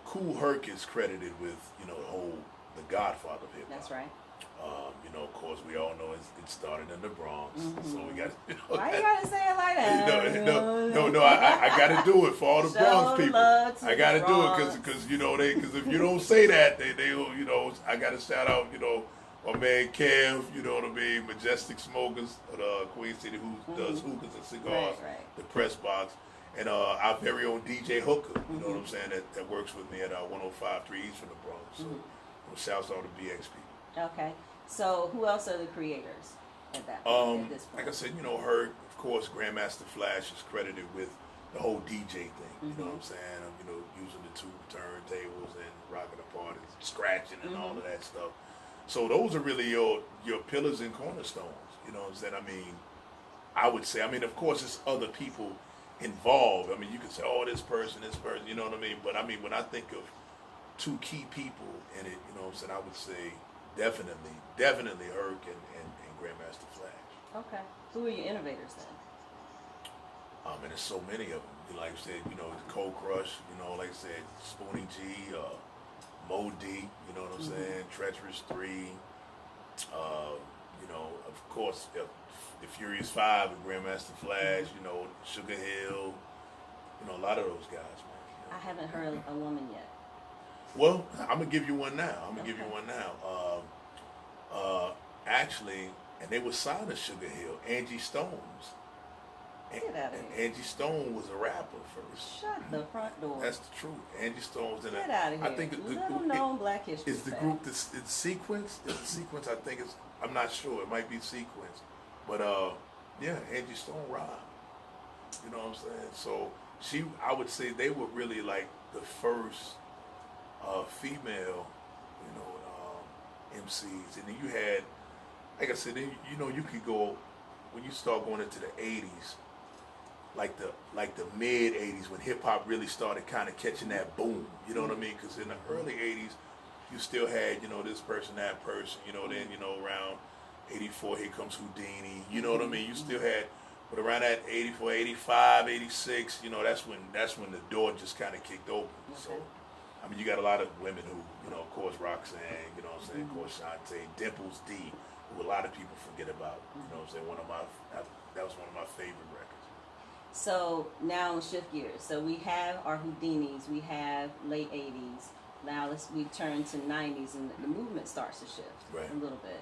Kool Herc is credited with, the godfather of hip hop. That's right. Of course, we all know it started in the Bronx, so we got. Why you gotta say it like that? No. I got to do it for all the Show Bronx people. love to I got to the do it Bronx. because if you don't say that, they I got to shout out, my man Kev, you know what I mean, Majestic Smokers of the Queen City, who does hookahs and cigars, Right. the press box, and our very own DJ Hooker, you know what I'm saying, that works with me at 105.3 East from the Bronx. So shouts out to BXP. Okay. So who else are the creators at this point? Like I said, Herc, of course, Grandmaster Flash is credited with the whole DJ thing. You know what I'm saying? Using the two turntables and rocking the parties, scratching and all of that stuff. So those are really your pillars and cornerstones. You know what I'm saying? I mean, I would say. I mean, of course, there's other people involved. I mean, you could say, oh, this person. You know what I mean? But I mean, when I think of two key people in it, you know what I'm saying, I would say definitely Herc and Grandmaster Flash. Okay. Who are your innovators then? And there's so many of them. Like I said, the Cold Crush, like I said, Spoonie G, Mo D, you know what I'm saying, Treacherous 3, of course, the Furious 5 and Grandmaster Flash, Sugar Hill, a lot of those guys, man. I haven't heard a woman yet. Well, I'm gonna give you one now. Okay. Actually, and they were signed to Sugar Hill. Angie Stones. Get out of here. Angie Stone was a rapper first. Shut the front door. That's the truth. Angie Stone's in Get out of here. I think Little known Black History is the fact. group it's Sequence. Is the Sequence? I think it's. I'm not sure. It might be Sequence, but yeah, Angie Stone rhymed. You know what I'm saying? So I would say they were really like the first female, MCs, and then you had, like I said, then, you could go when you start going into the '80s, like the mid '80s when hip hop really started kind of catching that boom. You know what I mean? Because in the early '80s, you still had this person, that person. Then around '84, here comes Houdini. You know what I mean? You still had, but around that '84, '85, '86, that's when the door just kind of kicked open. So. I mean, you got a lot of women who, of course, Roxanne, you know what I'm saying, of course, Shantae, Dimples D, who a lot of people forget about, you know what I'm saying, that was one of my favorite records. So now we'll shift gears. So we have our Houdinis, we have late 80s, now we turn to 90s and the movement starts to shift Right. a little bit.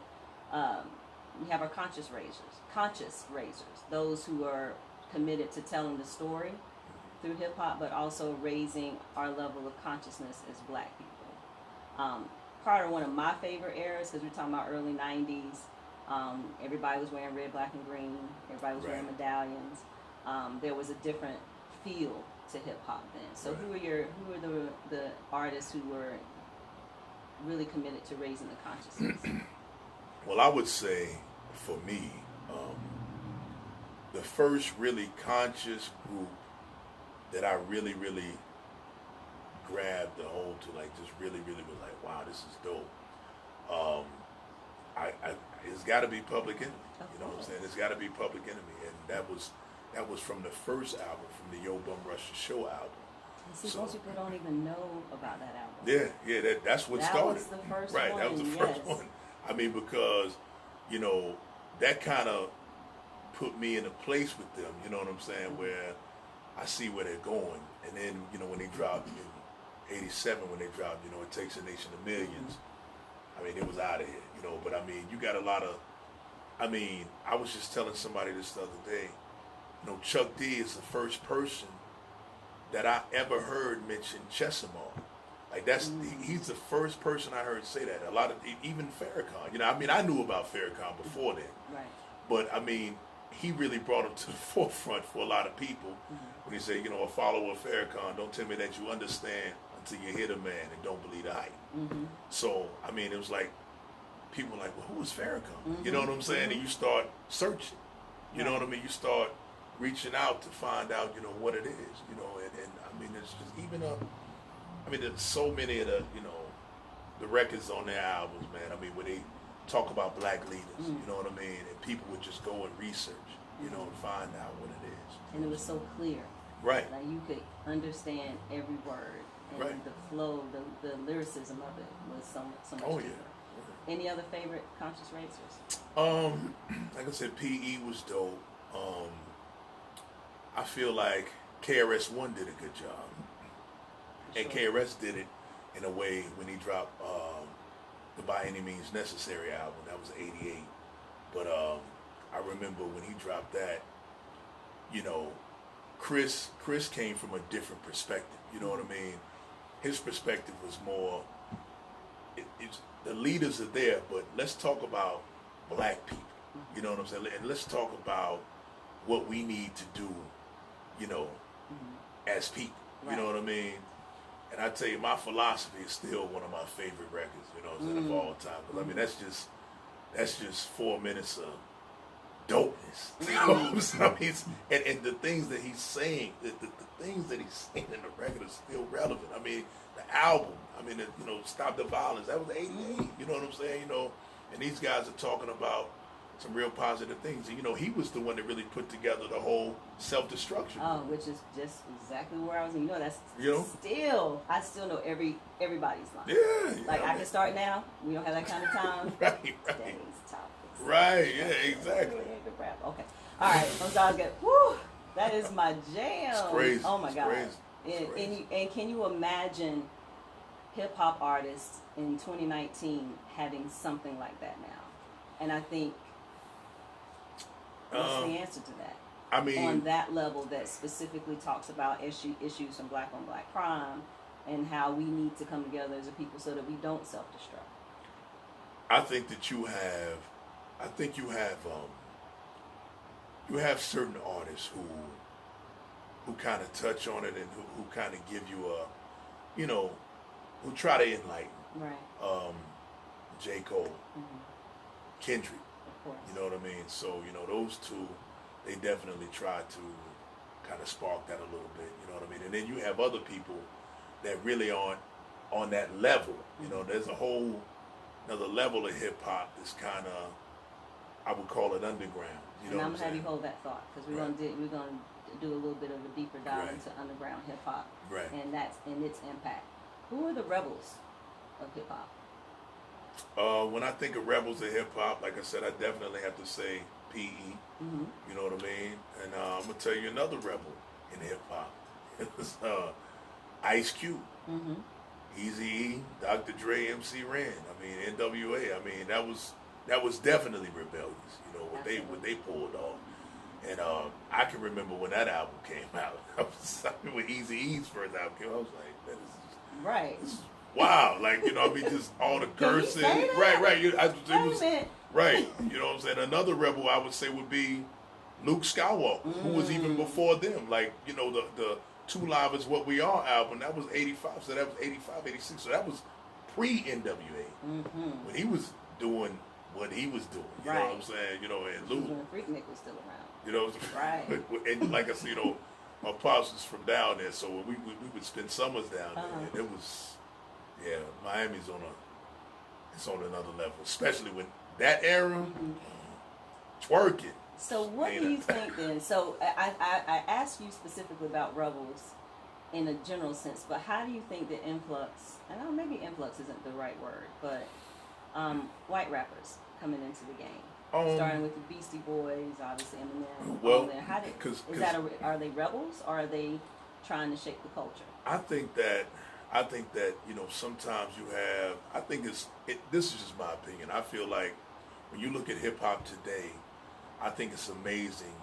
We have our conscious raisers, those who are committed to telling the story through hip hop, but also raising our level of consciousness as Black people. Part of one of my favorite eras, because we're talking about early 90s, everybody was wearing red, black, and green. Everybody was wearing medallions. There was a different feel to hip hop then. So who are the artists who were really committed to raising the consciousness? Well, I would say for me, the first really conscious group that I really grabbed the hold to, like, just really was like, wow, this is dope. It's got to be Public Enemy. You know what I'm saying? It's got to be Public Enemy, and that was from the first album, from the Yo Bum Rush the Show album. See, most people don't even know about that album. Yeah, that's what started. That was the first right, one. That was the first one. I mean, because, you know, that kind of put me in a place with them, you know what I'm saying, where I see where they're going. And then, you know, when they dropped in 87, when they dropped, you know, It Takes a Nation of Millions, I mean, it was out of here, you know. But, I mean, you got a lot of, I mean, I was just telling somebody this the other day, you know, Chuck D is the first person that I ever heard mention Chesimard. Like, he's the first person I heard say that. A lot of, even Farrakhan, you know, I mean, I knew about Farrakhan before then. Right. But, I mean, he really brought him to the forefront for a lot of people when he said, you know, a follower of Farrakhan, don't tell me that you understand until you hit a man and don't believe the hype. So, I mean, it was like, people were like, well, who is Farrakhan? You know what I'm saying? And you start searching. You know what I mean? You start reaching out to find out, you know, what it is, you know, and I mean, it's just even I mean, there's so many of the, you know, the records on their albums, man. I mean, where they talk about Black leaders, you know what I mean? And people would just go and research, you know, and find out what it is. And it was so clear. Right. Like, you could understand every word. And the flow, the lyricism of it was so much deeper. Any other favorite conscious raisers? Like I said, PE was dope. I feel like KRS-One did a good job. And KRS did it in a way when he dropped the By Any Means Necessary album. That was 88. But I remember when he dropped that, you know, Chris came from a different perspective. You know what I mean? His perspective was more, it's the leaders are there, but let's talk about Black people. You know what I'm saying? And let's talk about what we need to do, you know, as people. You know what I mean? And I tell you, my philosophy is still one of my favorite records, you know what I'm saying, of all time. Because I mean, that's just 4 minutes of dopeness. You know what I'm saying? I mean, and the things that he's saying, the things that he's saying in the record are still relevant. I mean, the album, I mean, you know, Stop the Violence, that was 88. You know what I'm saying? You know, and these guys are talking about some real positive things. And, you know, he was the one that really put together the whole self-destruction. Oh, which is just exactly where I was. You know, that's I still know everybody's line. Yeah. Like, I can start now. We don't have that kind of time. Right. Today's topics. Right, yeah, exactly. Okay. All right. I'm sorry. Good. Woo! That is my jam. It's crazy. Oh my God. Crazy. And can you imagine hip hop artists in 2019 having something like that now? And I think, what's the answer to that? I mean, on that level that specifically talks about issues from Black on Black crime and how we need to come together as a people so that we don't self-destruct. I think that you have certain artists who kind of touch on it and who kind of give you a, you know, who try to enlighten. Right. J. Cole, Kendrick, Of course. you know what I mean? So, you know, those two, they definitely try to kind of spark that a little bit, you know what I mean? And then you have other people that really aren't on that level. You know, there's a whole another level of hip hop that's kind of, I would call it underground. You know, and I'm what gonna have you saying? hold that thought because we're gonna do a little bit of a deeper dive into underground hip hop, Right. and that's in its impact. Who are the rebels of hip hop? When I think of rebels of hip hop, like I said, I definitely have to say PE. You know what I mean? And I'm gonna tell you another rebel in hip hop. It was Ice Cube. Eazy-E, Dr. Dre, MC Ren. I mean, NWA. I mean, that was definitely rebellious. You know what they pulled off. And I can remember when that album came out. When Eazy-E's first album came out, I was like, that is Right. this is wow. Like, you know, I mean, just all the Can you cursing. say that? Right. It Wait a was minute. right. You know what I'm saying? Another rebel I would say would be Luke Skywalker, who was even before them. Like, you know, the Two Live Is What We Are album, that was 85. So that was 85, 86. So that was pre-NWA. When he was doing what he was doing. You know what I'm saying? You know, and Luke. When Freaknik was still around. You know, Right. And like I said, you know, my pops was from down there, so we would spend summers down there, and it was, yeah, Miami's it's on another level, especially when that era, twerking. So what do you think then? So I asked you specifically about rebels in a general sense, but how do you think the influx, and maybe influx isn't the right word, but white rappers coming into the game, starting with the Beastie Boys, obviously Eminem, well, are they rebels or are they trying to shape the culture? I think that you know, sometimes you have. This is just my opinion. I feel like when you look at hip hop today, I think it's amazing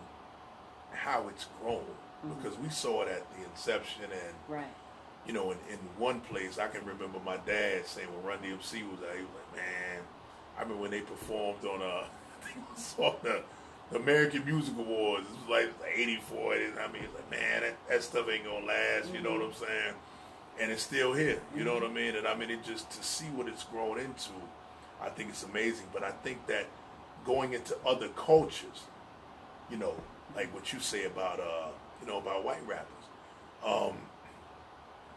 how it's grown because we saw it at the inception, and you know, in one place I can remember my dad saying when Run DMC was out, he was like, man, I remember when they performed on I think it was on the American Music Awards. It was like 84. I mean, it's like, man, that stuff ain't gonna last. You know what I'm saying? And it's still here. You know what I mean? And I mean, it just to see what it's grown into, I think it's amazing. But I think that going into other cultures, you know, like what you say about you know, about white rappers.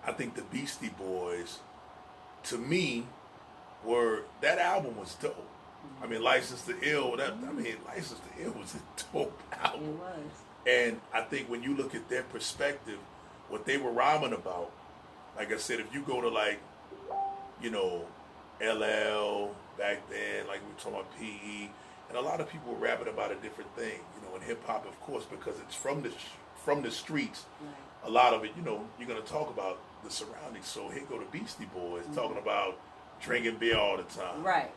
I think the Beastie Boys, to me, that album was dope. I mean, License to Ill. License to Ill was a dope album. It was. And I think when you look at their perspective, what they were rhyming about, like I said, if you go to like, you know, LL back then, like we were talking about PE, and a lot of people were rapping about a different thing, you know, in hip hop, of course, because it's from the streets. Right. A lot of it, you know, you're gonna talk about the surroundings. So here go the Beastie Boys talking about drinking beer all the time, right?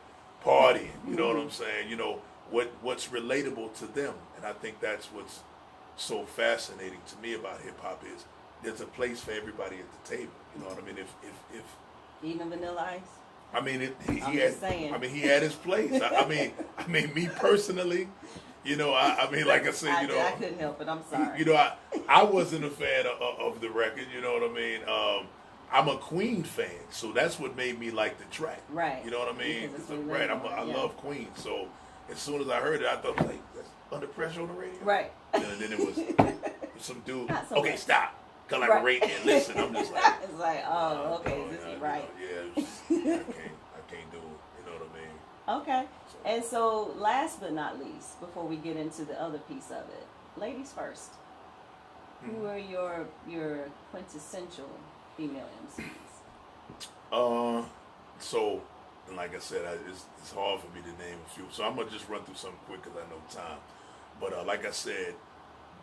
Partying, you know what I'm saying? You know what's relatable to them, and I think that's what's so fascinating to me about hip hop is there's a place for everybody at the table. You know what I mean? If even Vanilla Ice. I mean, he had his place. I mean, me personally, you know, I mean, like I said, you know, I couldn't help it. I'm sorry. You know, I wasn't a fan of the record. You know what I mean? I'm a Queen fan, so that's what made me like the track. Right. You know what I mean? Right. I love Queen, so as soon as I heard it, I thought, like, that's Under Pressure on the radio. Right. And then it was some dude. Okay, stop. Collaborate and listen. I'm just like, it's like, oh, okay, this is right. Yeah, I can't do it. You know what I mean? Okay. And so, last but not least, before we get into the other piece of it, ladies first. Who are your quintessential female MCs? So, like I said, it's hard for me to name a few. So I'm gonna just run through something quick because I know time. But like I said,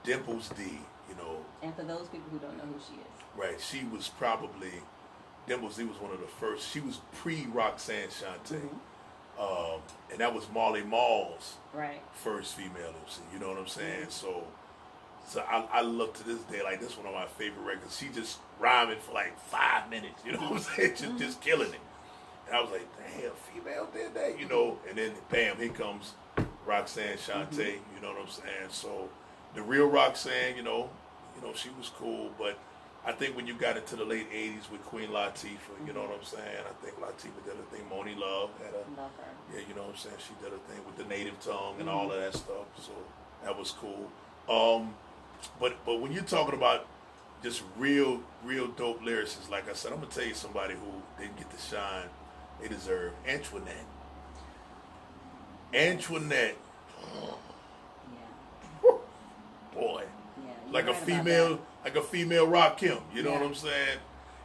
Dimples D. You know. And for those people who don't know who she is. Right. She was probably Dimples D was one of the first. She was pre-Roxanne Shante. And that was Marley Marl's first female MC. You know what I'm saying? So I look to this day like this one of my favorite records. She just rhyming for like 5 minutes. You know what I'm saying? Just killing it. And I was like, damn, female did that, you know. And then bam, here comes Roxanne Shante. You know what I'm saying? So the real Roxanne, you know, she was cool, but I think when you got into the late 80s with Queen Latifah, you know what I'm saying? I think Latifah did a thing. Moni Love had Love her. Yeah, you know what I'm saying? She did a thing with the native tongue and all of that stuff. So that was cool. But when you're talking about just real dope lyricists, like I said, I'm gonna tell you somebody who didn't get the shine they deserve. Antoinette. Antoinette. Yeah. Boy. Yeah, like a female Rakim, you know what I'm saying?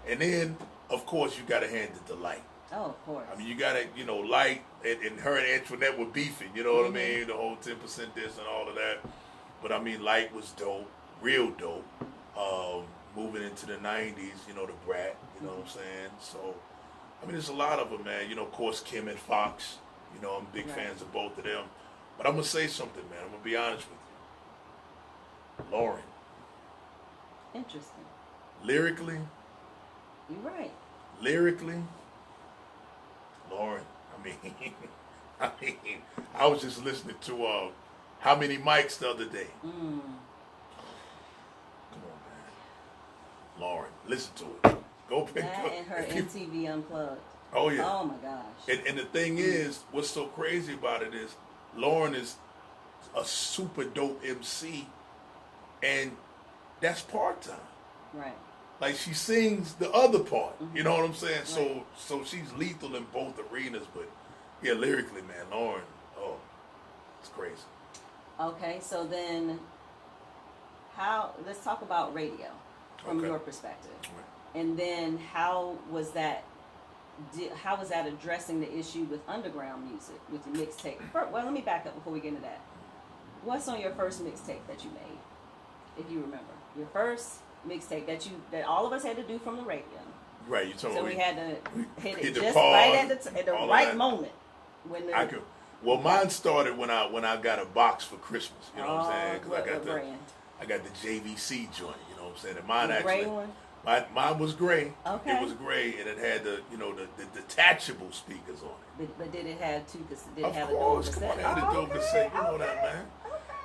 And then, of course, you got to hand it to Light. Oh, of course. I mean, you got to, Light, and her and Antoinette were beefing, you know what I mean? The whole 10% diss and all of that. But, I mean, Light was dope, real dope. moving into the 90s, you know, the Brat, you know what I'm saying? So, I mean, there's a lot of them, man. You know, of course, Kim and Fox, you know, I'm big Right. fans of both of them. But I'm going to say something, man. I'm going to be honest with you. Lauren, Interesting. lyrically, You're right. Lauren, I was just listening to How Many Mics the other day. Mm. Come on, man. Lauren, listen to it. Go pick That up. and her MTV Unplugged. Oh, yeah. Oh my gosh. And the thing is, what's so crazy about it is Lauren is a super dope MC, and that's part-time. Right. Like, she sings the other part. Mm-hmm. You know what I'm saying? Right. So she's lethal in both arenas, but yeah, lyrically, man, Lauren, oh, it's crazy. Okay, so then let's talk about radio from Okay. your perspective. Right. And then how was that addressing the issue with underground music, with your mixtape? Well, let me back up before we get into that. What's on your first mixtape that you made, if you remember? Your first mixtape that all of us had to do from the radio. Right, you told So me. we had to hit it the just pause, right at the all of right that. moment. When the, Well, mine started when I got a box for Christmas. You know what I'm saying? Because what brand? I got the JVC joint. You know what I'm saying? And mine The actually. gray one? Mine was gray. Okay. It was gray, and it had the detachable speakers on it. But did it have two? Did it Of have course, a come dual on, it cassette? had a dual cassette. You know okay, that, man.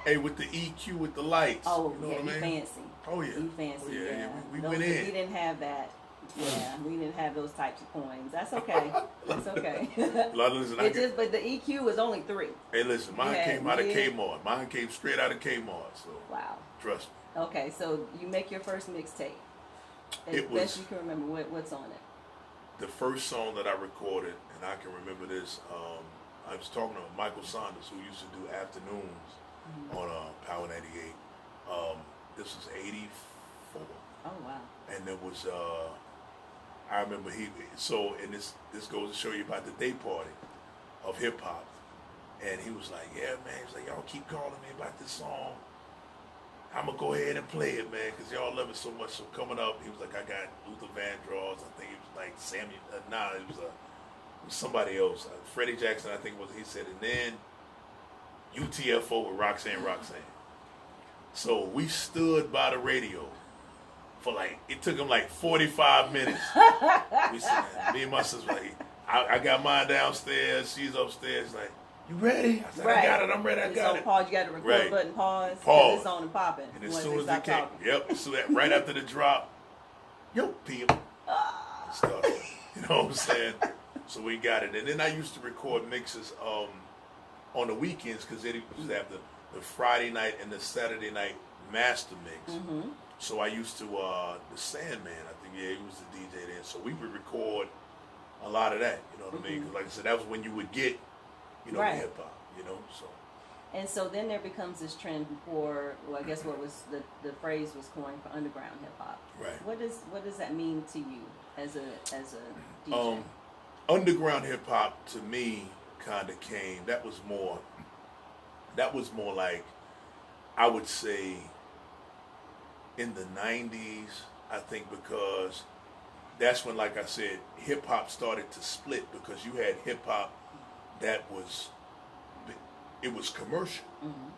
Hey, with the EQ, with the lights. Oh, you know yeah, what I you mean? fancy. Oh yeah. You fancy, Oh, yeah. We Those- went in. We didn't have that. Yeah, we didn't have those types of coins. That's okay. That's okay. Listen, But the EQ was only 3. hey, listen, mine Yeah, came out of yeah. Kmart. Mine came straight out of Kmart. So Wow. trust me. Okay, so you make your first mixtape. As It best was- you can remember, what's on it? The first song that I recorded, and I can remember this. I was talking to Michael Saunders, who used to do afternoons on Power 98. This was '84. Oh wow. And there was I remember and this goes to show you about the day party of hip hop, and he was like, yeah man, he's like, y'all keep calling me about this song, I'm gonna go ahead and play it, man, because y'all love it so much. So coming up, he was like, I got Luther Vandross, I think it was like Samuel, it was somebody else, Freddie Jackson, I think it was, he said, and then UTFO with Roxanne. So we stood by the radio for it took him 45 minutes. We said, me and my sister, I got mine downstairs, she's upstairs, like, you ready? I said, I got it, I'm ready, I It's got on it. pause, you got to record Right. button, pause. 'cause Pause. It's on and popping. And as once soon they as stop it came, talking. so that right after the drop, yo, PM, started, you know what I'm saying? So we got it. And then I used to record mixes on the weekends, because they used to have the Friday night and the Saturday night master mix. Mm-hmm. So I used to, the Sandman, I think, yeah, he was the DJ then. So we would record a lot of that, you know what I mean? 'Cause like I said, that was when you would get, the Right. hip hop, so. And so then there becomes this trend for, well, I guess what was the phrase was coined for underground hip hop. Right. What does that mean to you as a DJ? Underground hip hop to me kind of came. That was more like, I would say, in the 90s. I think because that's when, like I said, hip hop started to split, because you had hip hop that was commercial. Mm-hmm.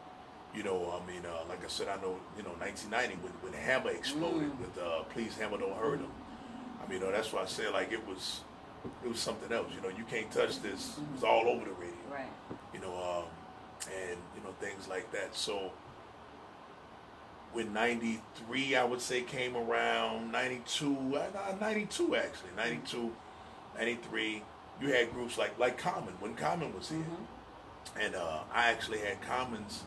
Like I said, I know, 1990 when Hammer exploded with Please Hammer Don't Hurt Him. That's why I said, it was something else. You can't touch this. It was all over the radio. Right. And things like that. So when 93, I would say, came around, 92 actually, 92, 93, you had groups like Common, when Common was here. Mm-hmm. And I actually had Common's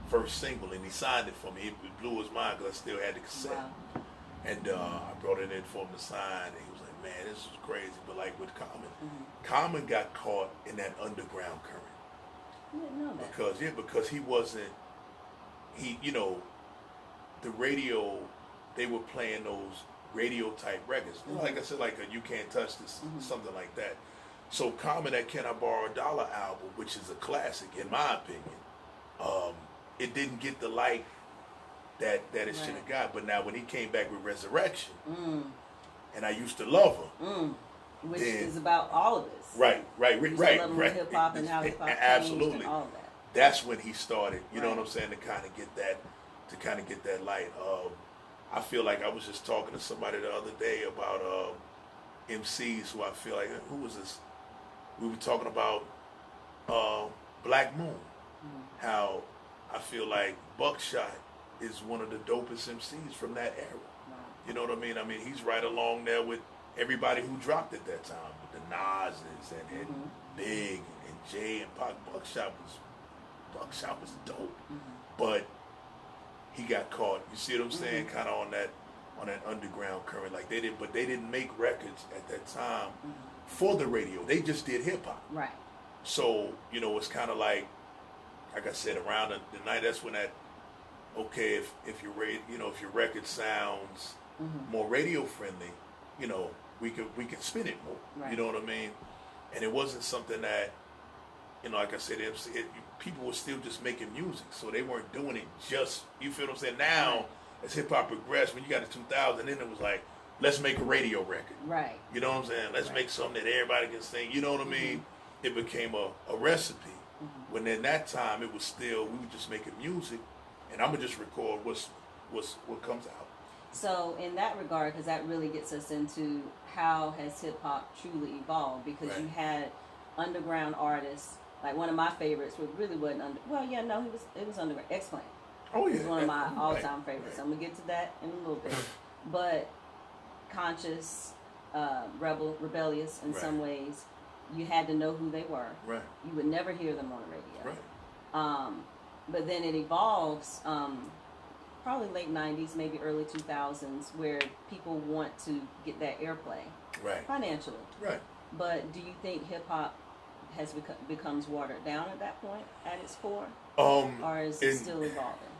first single, and he signed it for me. It blew his mind, because I still had the cassette. Wow. And I brought it in for him to sign, and he was like, man, this is crazy. But with Common, Mm-hmm. Common got caught in that underground current. I didn't know that. Because he wasn't, the radio, they were playing those radio type records. Mm-hmm. Like I said, You Can't Touch This, Mm-hmm. something like that. So Common, that Can I Borrow $1 album, which is a classic in my opinion, it didn't get the light that it should Right. have got. But now when he came back with Resurrection, and I used to love her, Which then, is about all of this. right, Hip hop and how hip hop changed absolutely. and all of that. That's when he started. You know Right. what I'm saying? To kind of get that light. I feel like I was just talking to somebody the other day about MCs who I feel like, who was this? We were talking about Black Moon. How I feel like Buckshot is one of the dopest MCs from that era. Wow. You know what I mean? I mean, he's right along there with everybody who dropped at that time, with the Nas's and Big and Jay and Pac. Buckshot was dope, but he got caught. You see what I'm saying? Kind of on that underground current. Like they didn't make records at that time for the radio. They just did hip hop. Right. So it's kind of like I said, around the night. That's when that. Okay, if your record sounds more radio friendly, we can spin it more. Right. You know what I mean? And it wasn't something that, like I said, people were still just making music, so they weren't doing it just. You feel what I'm saying? Now, as hip hop progressed, when you got to 2000, then it was like, let's make a radio record. Right. You know what I'm saying? Let's make something that everybody can sing. You know what I mean? It became a recipe. When in that time, it was still, we were just making music, and I'm gonna just record what comes out. So in that regard, because that really gets us into how has hip hop truly evolved, because you had underground artists, like one of my favorites, really wasn't it was underground. X-Clan. Oh yeah, It was one of my all-time favorites. I'm gonna get to that in a little bit, but conscious, rebellious in some ways. You had to know who they were. Right. You would never hear them on the radio. Right. But then it evolves, probably late 90s, maybe early 2000s, where people want to get that airplay. Right. Financially. Right. But do you think hip-hop has becomes watered down at that point, at its core? Or is it still evolving?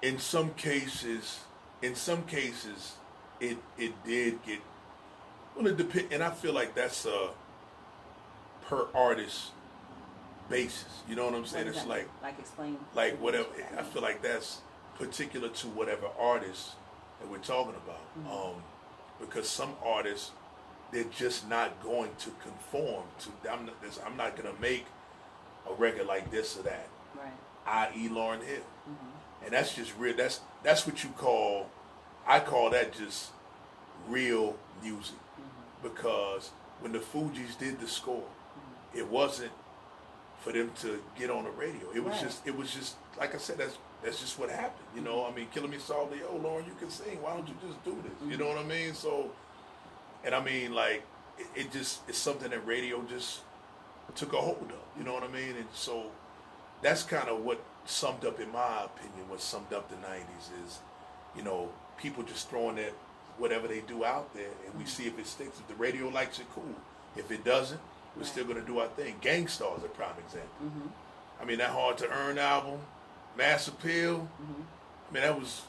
In some cases, it did get, well, it depends, and I feel like that's per artist basis. You know what I'm saying? It's like explain. Like whatever. I feel like that's particular to whatever artist that we're talking about. Because some artists, they're just not going to conform to. I'm not going to make a record like this or that. Right. I.e. Lauryn Hill. And that's just real. That's what you call. I call that just real music. Because when the Fugees did the score, it wasn't for them to get on the radio. It was just like I said, that's just what happened. You know, I mean, Killing Me Softly, oh Lauren, you can sing, why don't you just do this? You know what I mean? So, and I mean, like, it's something that radio just took a hold of, you know what I mean? And so that's kind of what summed up, in my opinion, what summed up the 90s is, people just throwing that whatever they do out there, and we see if it sticks. If the radio likes it, cool. If it doesn't, we're still going to do our thing. Gangstar is a prime example. I mean, that Hard to Earn album, Mass Appeal, I mean, that was,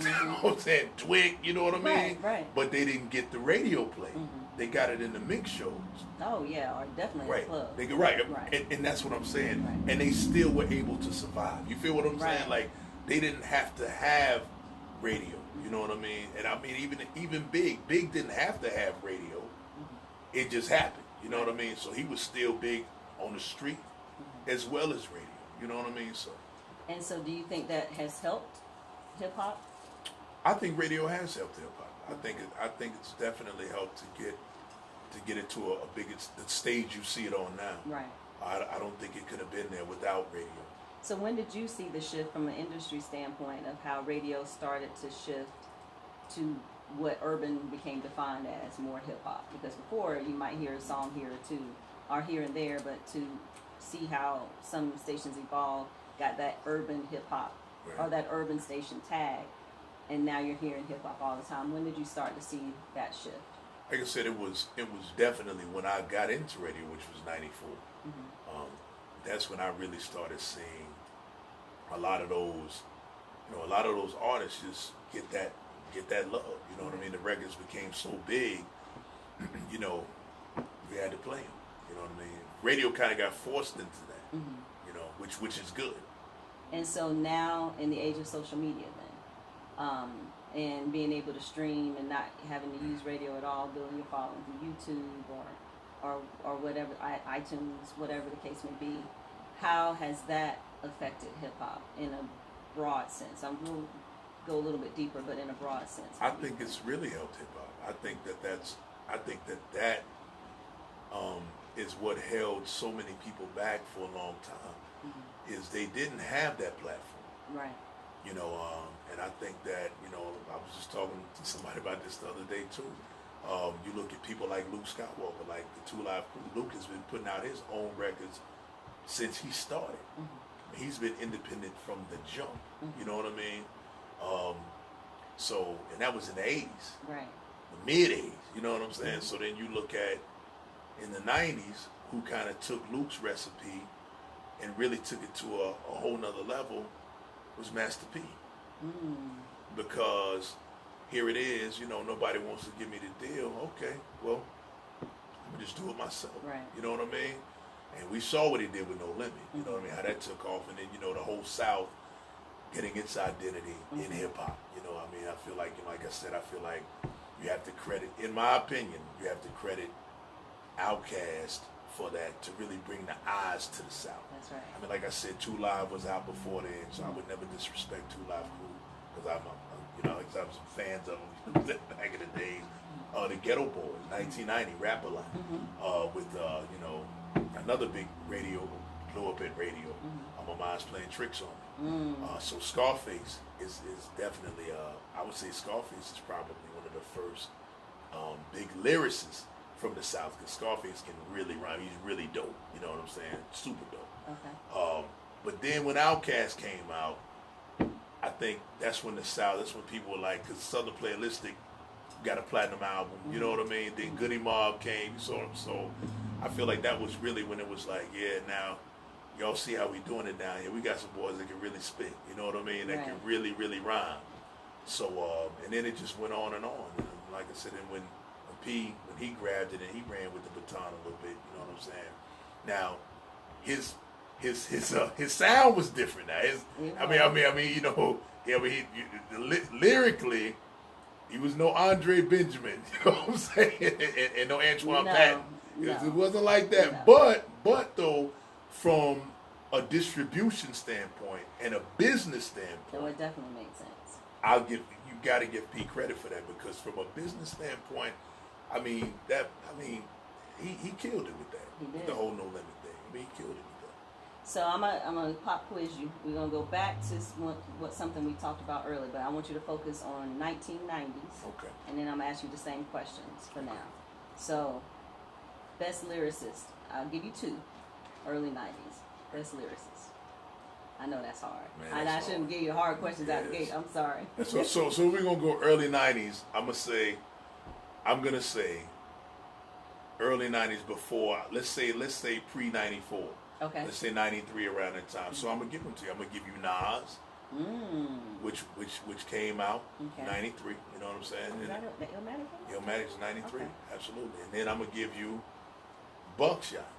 I'm saying, Twig, you know what I mean? Right. But they didn't get the radio play. They got it in the mix shows. Oh, yeah, or definitely in the club. Right. And that's what I'm saying. Right. And they still were able to survive. You feel what I'm saying? Like, they didn't have to have radio. You know what I mean? And I mean, even Big didn't have to have radio. It just happened. You know what I mean? So he was still big on the street as well as radio. You know what I mean? So. And so, do you think that has helped hip hop? I think radio has helped hip hop. I think it's definitely helped to get it to a bigger the stage you see it on now. Right. I don't think it could have been there without radio. So when did you see the shift from an industry standpoint of how radio started to shift to what urban became defined as more hip hop? Because before you might hear a song here or two, or here and there, but to see how some stations evolved, got that urban hip hop or that urban station tag, and now you're hearing hip hop all the time. When did you start to see that shift? Like I said, it was definitely when I got into radio, which was '94. That's when I really started seeing a lot of those artists just get that love. You know what I mean? The records became so big, we had to play them. You know what I mean? Radio kind of got forced into that, which is good. And so now, in the age of social media, and being able to stream and not having to use radio at all, building your following through YouTube or whatever, iTunes, whatever the case may be, how has that affected hip hop in a broad sense? We'll go a little bit deeper, but in a broad sense. I think it's really helped hip hop. I think that is what held so many people back for a long time. Mm-hmm. Is they didn't have that platform. Right. And I think that, I was just talking to somebody about this the other day too. You look at people like Luke Skywalker, like the 2 Live Crew. Luke has been putting out his own records since he started. Mm-hmm. He's been independent from the jump. Mm-hmm. You know what I mean? And that was in the 80s. Right. The mid-80s, you know what I'm saying? Mm-hmm. So then you look at, in the 90s, who kind of took Luke's recipe and really took it to a whole nother level was Master P. Mm. Because here it is, nobody wants to give me the deal. Okay, well, let me just do it myself. Right. You know what I mean? And we saw what he did with No Limit. You know what I mean? How that took off. And then, the whole South getting its identity in hip-hop. I feel like, like I said, I feel like you have to credit, in my opinion, you have to credit Outkast for that, to really bring the eyes to the South. That's right. Like I said, 2 Live was out before then, so I would never disrespect 2 Live Crew, because I was fans of them back in the days. The Ghetto Boys, 1990, Rap-A-Lot, with, another big radio, blew up at radio. My mind's playing tricks on me. So Scarface is definitely, I would say Scarface is probably one of the first big lyricists from the South, because Scarface can really rhyme. He's really dope. You know what I'm saying? Super dope. Okay. But then when Outkast came out, I think that's when people were like, because Southern Playalistic got a platinum album. You know what I mean? Then Goody Mob came. So I feel like that was really when it was like, yeah, now y'all see how we doing it down here. We got some boys that can really spit. You know what I mean? That can really, really rhyme. So and then it just went on and on. And like I said, and when he grabbed it and he ran with the baton a little bit, you know what I'm saying? Now, his sound was different. Now, lyrically, he was no Andre Benjamin, you know what I'm saying? And no Antoine Patton. It wasn't like that. No. But though, from a distribution standpoint and a business standpoint, it definitely makes sense. You got to give P credit for that, because from a business standpoint, he killed it with that. He did. With the whole No Limit thing. He killed it with that. So I'm gonna pop quiz you. We're gonna go back to what something we talked about earlier, but I want you to focus on 1990s. Okay. And then I'm gonna ask you the same questions for now. So, best lyricist. I'll give you 2. Early 90s. Best lyricist. I know that's hard. Man, I shouldn't give you hard questions out the gate. I'm sorry. So we're gonna go early 90s. I'm gonna say early 90s before. Let's say pre 94. Okay. Let's say 93 around that time. So I'm gonna give them to you. I'm gonna give you Nas, which came out 93. You know what I'm saying? Illmatic's 93. Okay. Absolutely. And then I'm gonna give you Buckshot.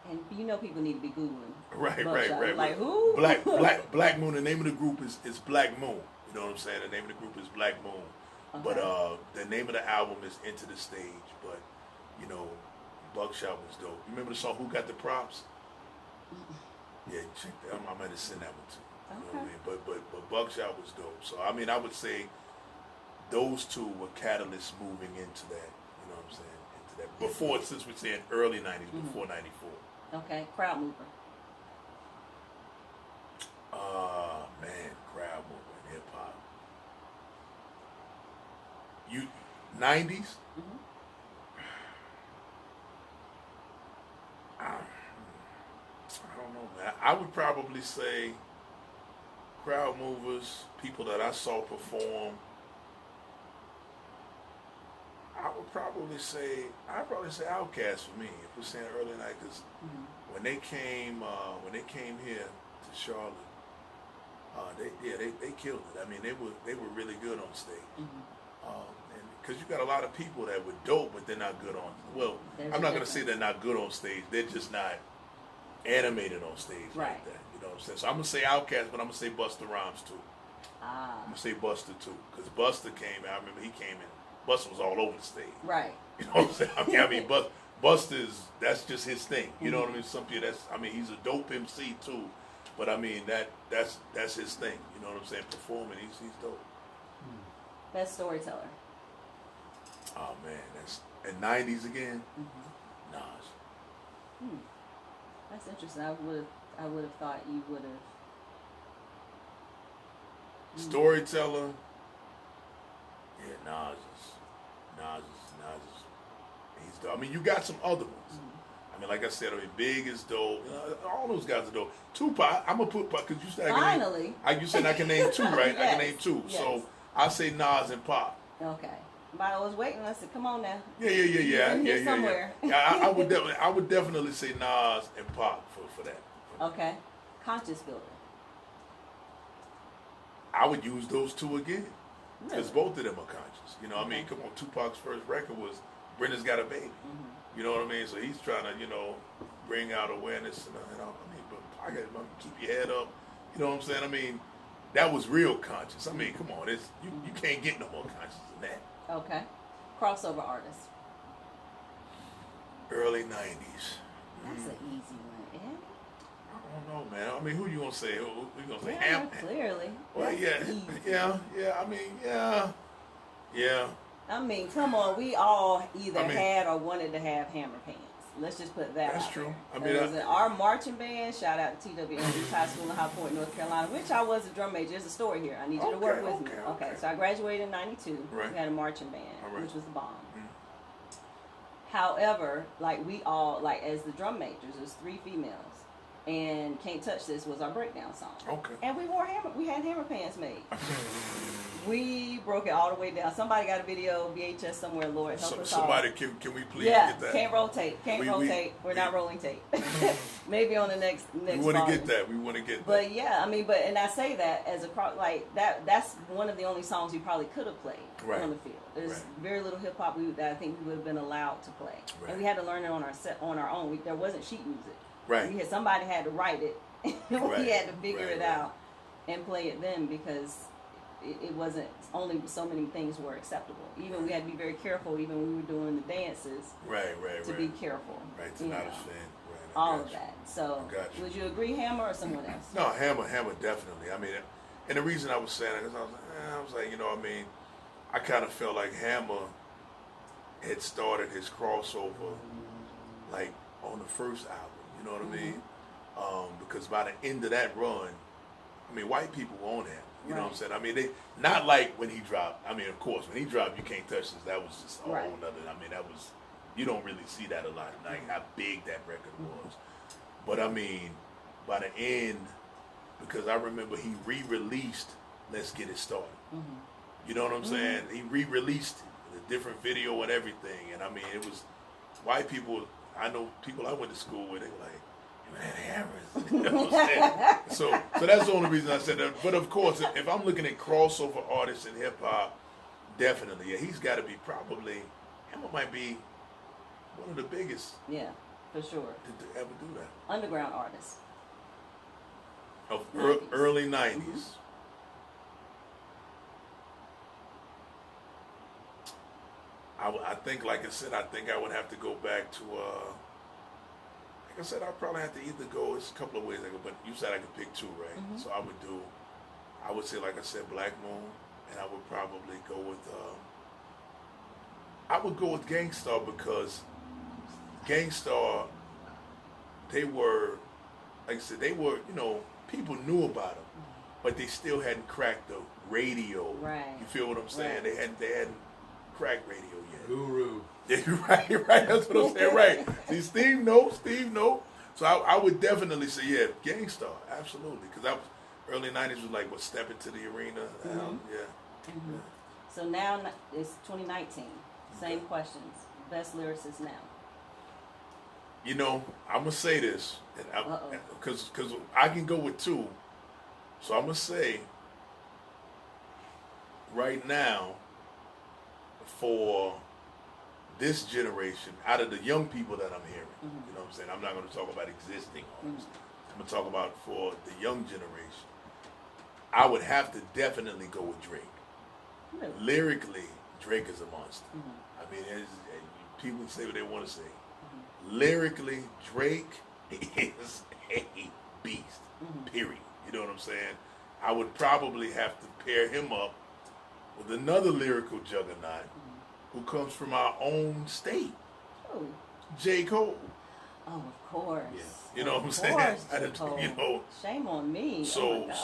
And people need to be Googling. Right. Like who? Black Moon. The name of the group is Black Moon. You know what I'm saying? The name of the group is Black Moon. Okay. But the name of the album is Into the Stage. But Buckshot was dope. You remember the song Who Got the Props? Yeah, check that. I might have sent that one too. You know what I mean? But Buckshot was dope. So I would say those 2 were catalysts moving into that. You know what I'm saying? Into that. Before, since we're saying early 90s, before 94. Okay, crowd mover. Man, crowd mover in hip hop. 90s? I don't know, man. I would probably say crowd movers, people that I saw perform. I'd probably say Outkast for me. If we're saying early night, because when they came here to Charlotte, they killed it. They were really good on stage. And because you got a lot of people that were dope, but they're not good on. Well, I'm not going to say they're not good on stage. They're just not animated on stage like that. You know what I'm saying? So I'm gonna say Outkast, but I'm gonna say Busta Rhymes too. I'm gonna say Busta too, because Busta came. I remember he came in. Busta was all over the stage. Right. You know what I'm saying? I mean, Busta's that's just his thing. You know what I mean? Some people he's a dope MC too, but I mean that's his thing. You know what I'm saying? Performing, he's dope. Best storyteller. Oh man, that's in '90s again. Nas. That's interesting. I would have thought you would have. Storyteller. Yeah, Nas is. He's dope. I mean, you got some other ones. I mean, like I said, I mean, Big is dope. All those guys are dope. Tupac, I'm gonna put because you said Finally. You said I can name two, right? Yes. I can name two. Yes. So I say Nas and Pop. Okay. But I was waiting. I said, "Come on now." Yeah. Somewhere. Yeah, I would definitely say Nas and Pop for that. Okay. Conscious builder. I would use those two again because Really? both of them are conscious. You know, I mean, come on, Tupac's first record was Brenda's Got a Baby. You know what I mean? So he's trying to, bring out awareness. And I mean, but I got to keep your head up. You know what I'm saying? I mean, that was real conscious. I mean, come on, you can't get no more conscious than that. Okay. Crossover artist. Early 90s. That's an easy one, Ed. I don't know, man. I mean, who you gonna say? Who you gonna say? Yeah, clearly. Well, That's easy. yeah. I mean, yeah. I mean, come on. We all either had or wanted to have hammer pants. Let's just put that That's out true. there. Our marching band, shout out to TWND High School in High Point, North Carolina, which I was a drum major. There's a story here. I need you to work with me. Okay, so I graduated in 92. Right. We had a marching band, which was the bomb. Mm-hmm. However, like we all, like as the drum majors, there's 3 females. And Can't Touch This was our breakdown song. Okay. And we had hammer pants made. We broke it all the way down. Somebody got a video, VHS somewhere, Lord help us all. Somebody, can we please Yeah, get that? can't rotate. We're not rolling tape. Maybe on the next We want to get that. We want to get that. But yeah, I mean, and I say that as that's one of the only songs we probably could have played on the field. There's very little hip hop that I think we would have been allowed to play. And we had to learn it on our own. There wasn't sheet music. Right. Somebody had to write it. We had to figure it right. out and play it then because it wasn't, only so many things were acceptable. Even we had to be very careful even when we were doing the dances. To be careful. Right, to not offend. Right, all of that. So would you agree, Hammer, or someone else? No, Hammer definitely. I mean, and the reason I was saying it is I was like, I mean, I kind of felt like Hammer had started his crossover like on the first album. You know what I mean? Because by the end of that run, I mean, white people were on him. You know what I'm saying? I mean, they not like when he dropped. I mean, of course, when he dropped, You Can't Touch This. That was just a whole nother. I mean, that was, you don't really see that a lot. Like how big that record was. But I mean, by the end, because I remember he re-released Let's Get It Started. You know what I'm saying? He re-released the different video and everything. And I mean, it was white people. I know people I went to school with. They were like, "Man, hammers." You know what I'm saying? So that's the only reason I said that. But of course, if I'm looking at crossover artists in hip hop, definitely, he's got to be probably. Hammer might be one of the biggest. Yeah, for sure. To ever do that. Underground artists. Of early 90s. I think, like I said, I would have to go back to, like I said, I'd probably have to either go, there's a couple of ways I could, but you said I could pick 2, right? So I would say, like I said, Black Moon, and I would probably go with Gangstar because Gangstar, they were, like I said, people knew about them, but they still hadn't cracked the radio. Right. You feel what I'm saying? They hadn't cracked radio yet. Guru. Yeah, right. That's what I'm saying. Right. See, Steve knows. So I would definitely say, yeah, Gangstar, absolutely, because early '90s was like Step Into the Arena. So now it's 2019. Same questions. Best lyricist now. I'm gonna say this, because I can go with 2. So I'm gonna say right now, for this generation, out of the young people that I'm hearing, you know what I'm saying? I'm not going to talk about existing artists. I'm gonna talk about for the young generation, I would have to definitely go with Drake. Really? Lyrically, Drake is a monster. Mm-hmm. I mean, people say what they want to say. Mm-hmm. Lyrically, Drake is a beast. Mm-hmm. Period. You know what I'm saying? I would probably have to pair him up with another lyrical juggernaut who comes from our own state, Oh. J. Cole. Oh, of course. Yeah. You know what I'm Of saying? course, I J. didn't- Cole. you know. Shame on me. So Oh my God.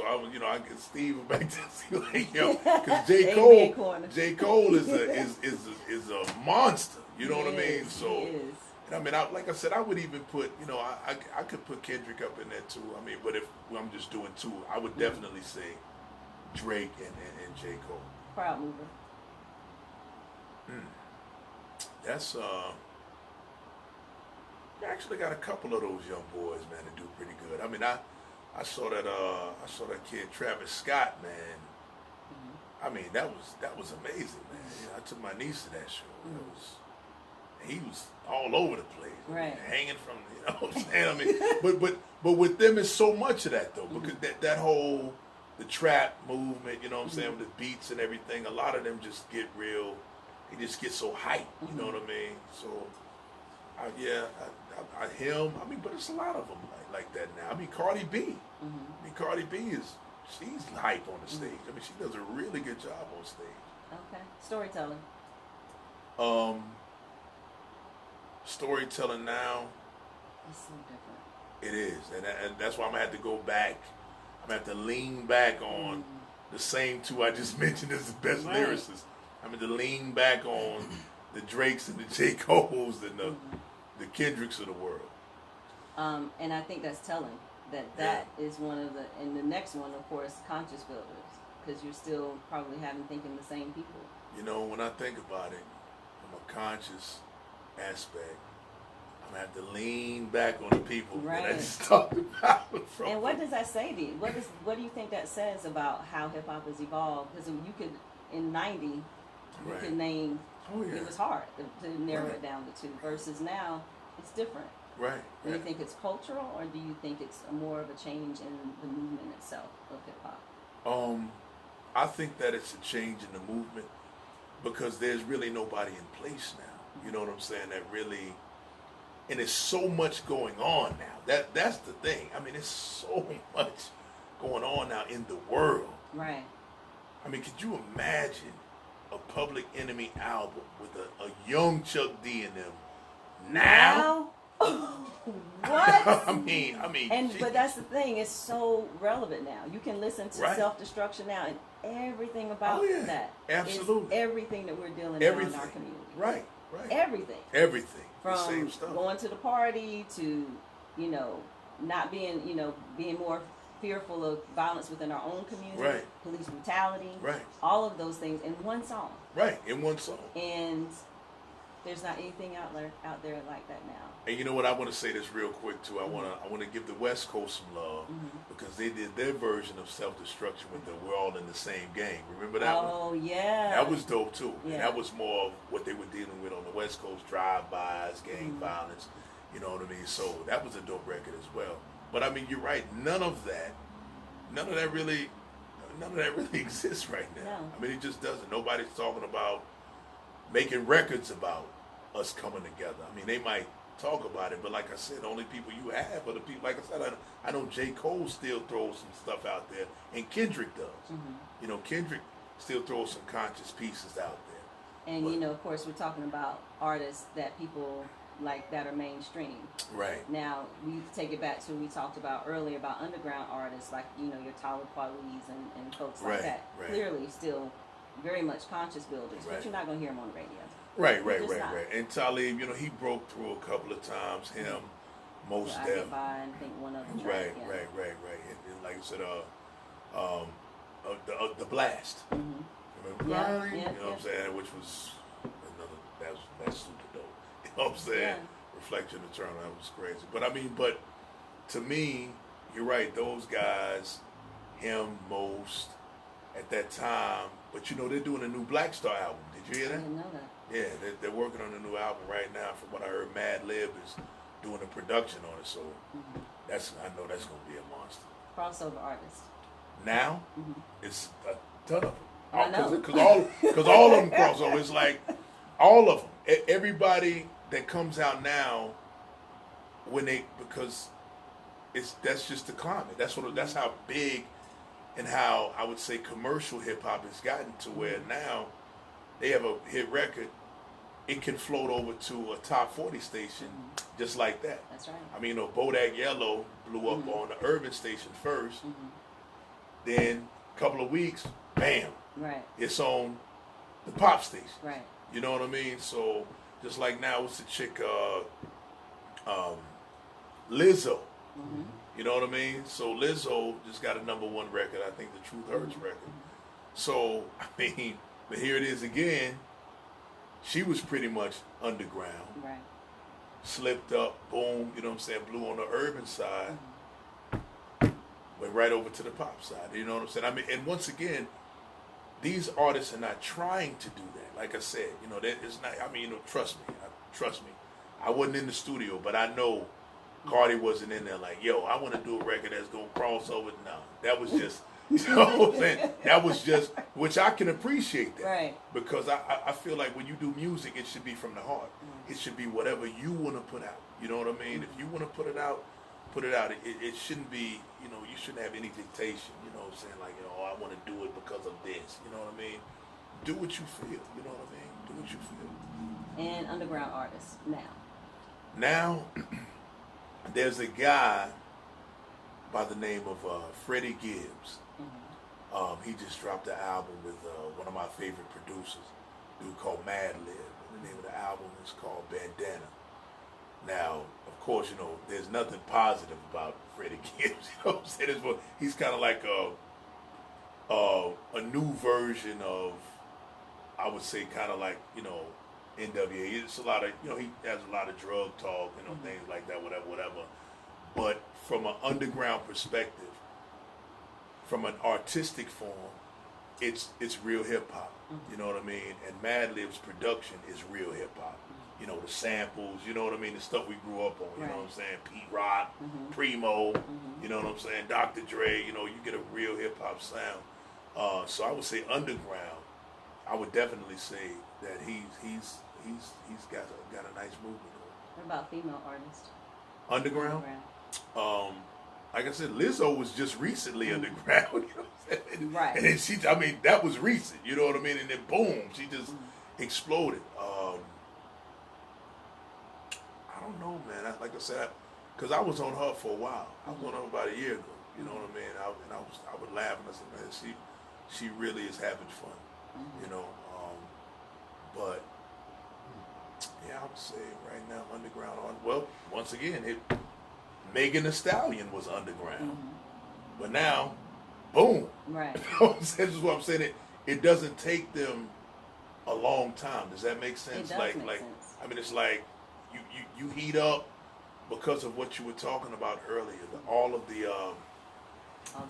I was, I get Steve back to see like, because Amen, J. corner. Cole is a monster. You know what I mean? Yes, So, he is. and I mean, like I said, I would even put, I could put Kendrick up in there too. I mean, but if I'm just doing two, I would definitely say Drake and J. Cole. Crowd mover. That's I actually got a couple of those young boys, man, that do pretty good. I mean, I saw that kid Travis Scott, man. I mean, that was amazing, man. I took my niece to that show. He was all over the place, Right. hanging from, you know what I'm saying? I mean, but with them is so much of that though, because that whole the trap movement, you know what I'm saying, with the beats and everything. A lot of them just get real. They just get so hyped, you know what I mean? So, him. I mean, but it's a lot of them like that now. I mean, Cardi B. I mean, Cardi B she's hype on the stage. I mean, she does a really good job on stage. Okay. Storyteller. Storytelling now, It's so different. it is, and that's why I'm gonna have to go back. I'm gonna have to lean back on the same two I just mentioned as the best Right. lyricists. I'm gonna lean back on the Drakes and the J. Coles and the Kendricks of the world. And I think that's telling that is one of and the next one, of course, conscious builders, because you're still probably thinking the same people. You know, when I think about it, from a conscious aspect, I'm gonna have to lean back on the people that I Right. just talked about. And what does that say to you? What do you think that says about how hip hop has evolved? Because you could, in '90, you Right. could name. Oh yeah. It was hard to narrow Right. it down to two. Versus now, it's different. Right. Do you right. think it's cultural, or do you think it's more of a change in the movement itself of hip hop? I think that it's a change in the movement because there's really nobody in place now. You know what I'm saying? That really, and there's so much going on now. That's the thing. I mean, there's so much going on now in the world. Right. I mean, could you imagine a Public Enemy album with a young Chuck D in them now? What? I mean, But that's the thing. It's so relevant now. You can listen to Right. self-destruction now, and everything about Oh, yeah. that. Absolutely. Is everything that we're dealing Everything. with in our community. Right. Everything. Everything. The From same stuff. going to the party to, not being, being more fearful of violence within our own community, Right. police brutality, Right. all of those things in one song. Right. In one song. And there's not anything out there like that now. And you know what? I want to say this real quick too. I want to give the West Coast some love because they did their version of self-destruction with the "We're All in the Same Gang." Remember that one? Oh, yeah. That was dope too. Yeah. And that was more of what they were dealing with on the West Coast: drive-bys, gang violence. You know what I mean? So that was a dope record as well. But I mean, you're right. None of that really exists right now. No. I mean, it just doesn't. Nobody's talking about making records about us coming together. I mean, they might talk about it, but like I said, the only people you have are the people. Like I said, I know J. Cole still throws some stuff out there, and Kendrick does. You know, Kendrick still throws some conscious pieces out there. And, of course, we're talking about artists that people like that are mainstream. Right. Now, we take it back to what we talked about earlier about underground artists like, your Tyler Qualies and folks like Right, that. right. Clearly still very much conscious builders, Right. but you're not going to hear them on the radio. Right. Just not. And Talib, he broke through a couple of times. Him, most So I Def. get by and think one other Right. track, yeah. And like I said, the Blast. Remember? Yeah, You yeah, know what I'm saying? Which was that's super dope. You know what I'm saying? Yeah. Reflection Eternal, that was crazy. But to me, you're right. Those guys, him, most at that time. But they're doing a new Black Star album. Did you hear I that? didn't know that. Yeah, they're working on a new album right now. From what I heard, Mad Lib is doing the production on it. So I know that's gonna be a monster. Crossover artist. Now, Mm-hmm. it's a ton of them. I know. Because all of them cross over. It's like all of them. Everybody that comes out now, because that's just the climate. That's how big and how I would say commercial hip hop has gotten to where now they have a hit record, it can float over to a top 40 station just like that. That's right. I mean, Bodak Yellow blew up on the urban station first. Then a couple of weeks, bam, Right. it's on the pop station. Right. You know what I mean? So just like now, it's the chick Lizzo. You know what I mean? So Lizzo just got a #1 record. I think the Truth Hurts record. So I mean, but here it is again. She was pretty much underground. Right. Slipped up, boom. You know what I'm saying? Blew on the urban side. Went right over to the pop side. You know what I'm saying? I mean, and once again, these artists are not trying to do that. Like I said, you know, that it's not. I mean, you know, trust me. I wasn't in the studio, but I know Cardi wasn't in there. Like, yo, I want to do a record that's gonna cross over. No, that was just. You know what I'm saying? That was just, which I can appreciate that. Right. Because I feel like when you do music, it should be from the heart. It should be whatever you want to put out. You know what I mean? If you want to put it out, put it out. It shouldn't be, you know, you shouldn't have any dictation. You know what I'm saying? Like, you know, I want to do it because of this. You know what I mean? Do what you feel. You know what I mean? Do what you feel. And underground artists now. Now, there's a guy by the name of Freddie Gibbs. He just dropped an album with one of my favorite producers, a dude called Mad Lib. And the name of the album is called Bandana. Now, of course, you know, there's nothing positive about Freddie Gibbs. You know what I'm saying? He's kind of like a new version of, I would say, kind of like, you know, NWA. It's a lot of, you know, he has a lot of drug talk, you know, things like that, whatever. But from an underground perspective, from an artistic form, it's real hip hop. You know what I mean? And Mad Lib's production is real hip hop. You know, the samples, you know what I mean? The stuff we grew up on, you know what I'm saying? Pete Rock, Primo, you know what I'm saying? Dr. Dre, you know, you get a real hip hop sound. So I would say underground, I would definitely say that he's got a nice movement. What about female artists? Underground? Like I said, Lizzo was just recently underground. You know what I'm saying? Right. And then that was recent. You know what I mean? And then boom, she just exploded. I don't know, man. Like I said, because I was on her for a while. I was on her about a year ago. You know what I mean? I would laugh and I said, man, she really is having fun. You know, but yeah, I would say right now underground. Well, once again, Megan Thee Stallion was underground, but now, boom. Right. This is what I'm saying. It doesn't take them a long time. Does that make sense? It does make sense. I mean, it's like you heat up because of what you were talking about earlier. All of the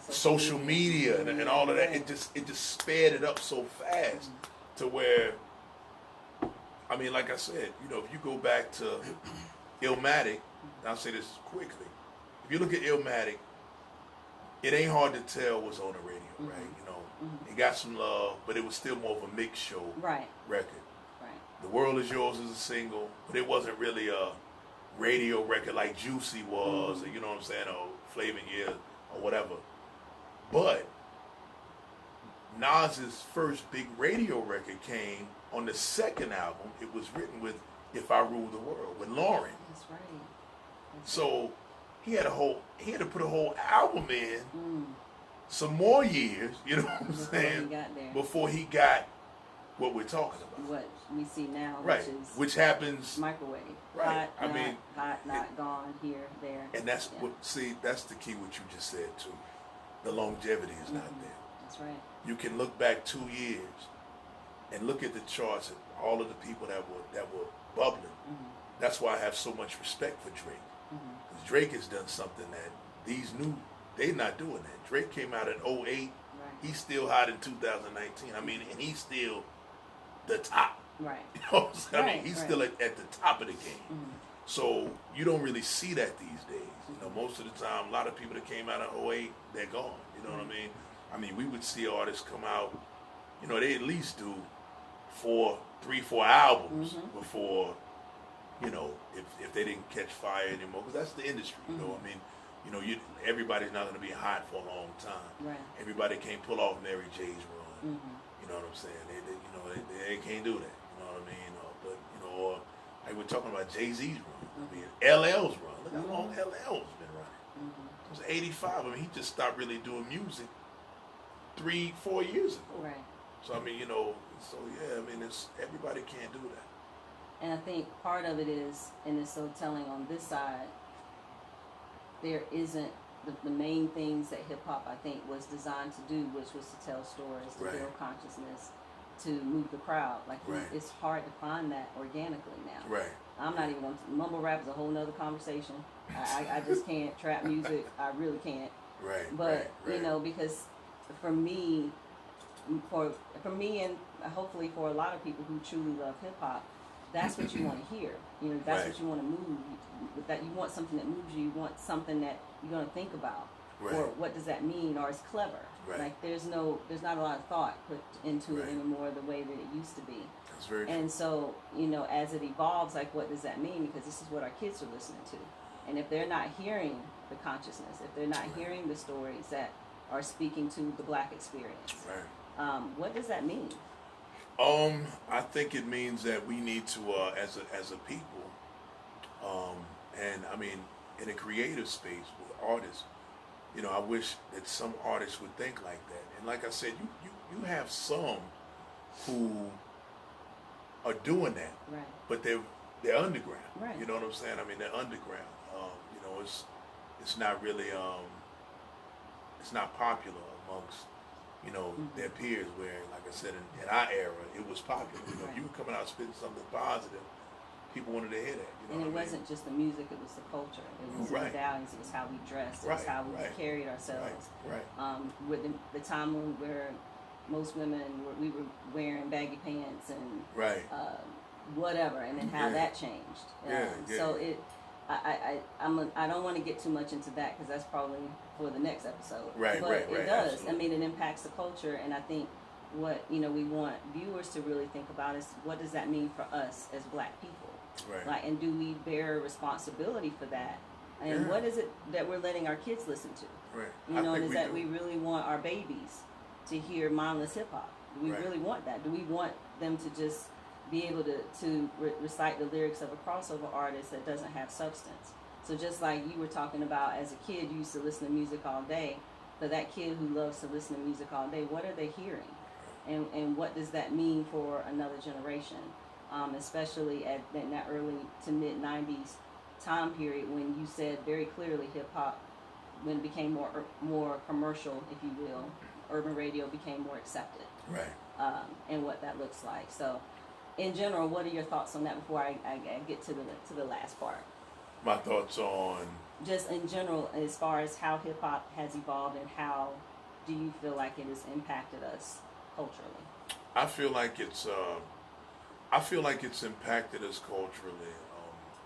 social media and all of that. It just sped it up so fast to where. I mean, like I said, you know, if you go back to Illmatic, and I'll say this quickly. If you look at Illmatic, it ain't hard to tell what's on the radio, right? You know, it got some love, but it was still more of a mix show record. Right. The World Is Yours is a single, but it wasn't really a radio record like Juicy was, or, you know what I'm saying, or Flavor Year, or whatever. But Nas's first big radio record came on the second album. It was written with If I Rule the World with Lauren. That's right. So he had to put a whole album in some more years, you know what I'm saying? Before he got what we're talking about. What we see now, right. Which happens microwave. Right. Hot, not gone, here, there. And that's that's the key what you just said too. The longevity is not there. That's right. You can look back 2 years and look at the charts and all of the people that were bubbling. That's why I have so much respect for Drake. Because Drake has done something that they're not doing that. Drake came out in 2008. Right. He's still hot in 2019. I mean, and he's still the top. Right. You know what I'm saying? I mean, he's still at the top of the game. So you don't really see that these days. You know, most of the time, a lot of people that came out of '08, they're gone. You know what I mean? I mean, we would see artists come out, you know, they at least do 3, 4 albums before, you know, if they didn't catch fire anymore, because that's the industry. You know, I mean, you know, everybody's not going to be hot for a long time. Right. Everybody can't pull off Mary J's run. You know what I'm saying? They can't do that. You know what I mean? But you know, or like we're talking about Jay-Z's run. I mean, LL's run. Look how long LL's been running. It was '85. I mean, he just stopped really doing music 3, 4 years ago. Right. So I mean, you know, so yeah, I mean, it's everybody can't do that. And I think part of it is, and it's so telling on this side, there isn't the main things that hip hop I think was designed to do, which was to tell stories, to build consciousness, to move the crowd. Like it's hard to find that organically now. Right. I'm not even going to, mumble rap is a whole nother conversation. I just can't. Trap music, I really can't. Right. But you know, because for me and hopefully for a lot of people who truly love hip hop, that's what you want to hear. You know, that's what you want to move. That you want something that moves you. You want something that you're going to think about. Or what does that mean? Or it's clever. Like there's not a lot of thought put into it anymore the way that it used to be. That's very true. And so, you know, as it evolves, like what does that mean? Because this is what our kids are listening to. And if they're not hearing the consciousness, if they're not hearing the stories that are speaking to the black experience, what does that mean? I think it means that we need to, as a people, and I mean, in a creative space with artists, you know, I wish that some artists would think like that. And like I said, you have some who are doing that, but they're underground. You know what I'm saying? I mean, they're underground. You know, it's not really it's not popular amongst, you know, their peers, where, like I said, in our era, it was popular. You know, if you were coming out spitting something positive, people wanted to hear that. You know, and it wasn't just the music; it was the culture. It was the values. It was how we dressed. It was how we carried ourselves. With the time where most women we were wearing baggy pants and whatever, and then how that changed. So it. I don't want to get too much into that because that's probably for the next episode. But it does. Absolutely. I mean, it impacts the culture, and I think what we want viewers to really think about is what does that mean for us as black people? Like, and do we bear responsibility for that? And what is it that we're letting our kids listen to? You know, and is that we really want our babies to hear mindless hip hop? Do we really want that? Do we want them to just be able to recite the lyrics of a crossover artist that doesn't have substance? So just like you were talking about, as a kid you used to listen to music all day, for that kid who loves to listen to music all day, what are they hearing? And what does that mean for another generation? Especially in that early to mid 90s time period when you said very clearly hip hop, when it became more commercial, if you will, urban radio became more accepted. And what that looks like. So in general, what are your thoughts on that before I get to the last part? My thoughts on just in general, as far as how hip hop has evolved, and how do you feel like it has impacted us culturally? I feel like it's impacted us culturally.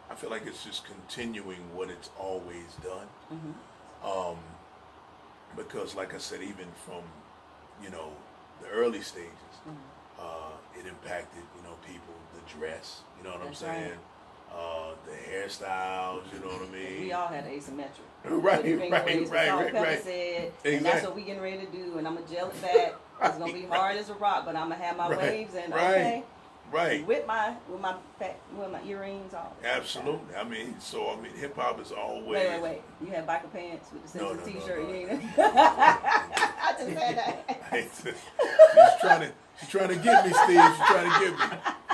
I feel like it's just continuing what it's always done. Because, like I said, even from the early stages, it impacted people, the dress. You know what I'm saying? The hairstyles. You know what I mean? We all had asymmetric. Right. Said, and that's what we getting ready to do. And I'm gonna gel it back. It's gonna be hard as a rock, but I'm gonna have my waves and with my earrings on. Absolutely. I mean, hip hop is always. Wait. You had biker pants with the sensitive T-shirt. No. I just said that. She's trying to get me, Steve. She's trying to get me.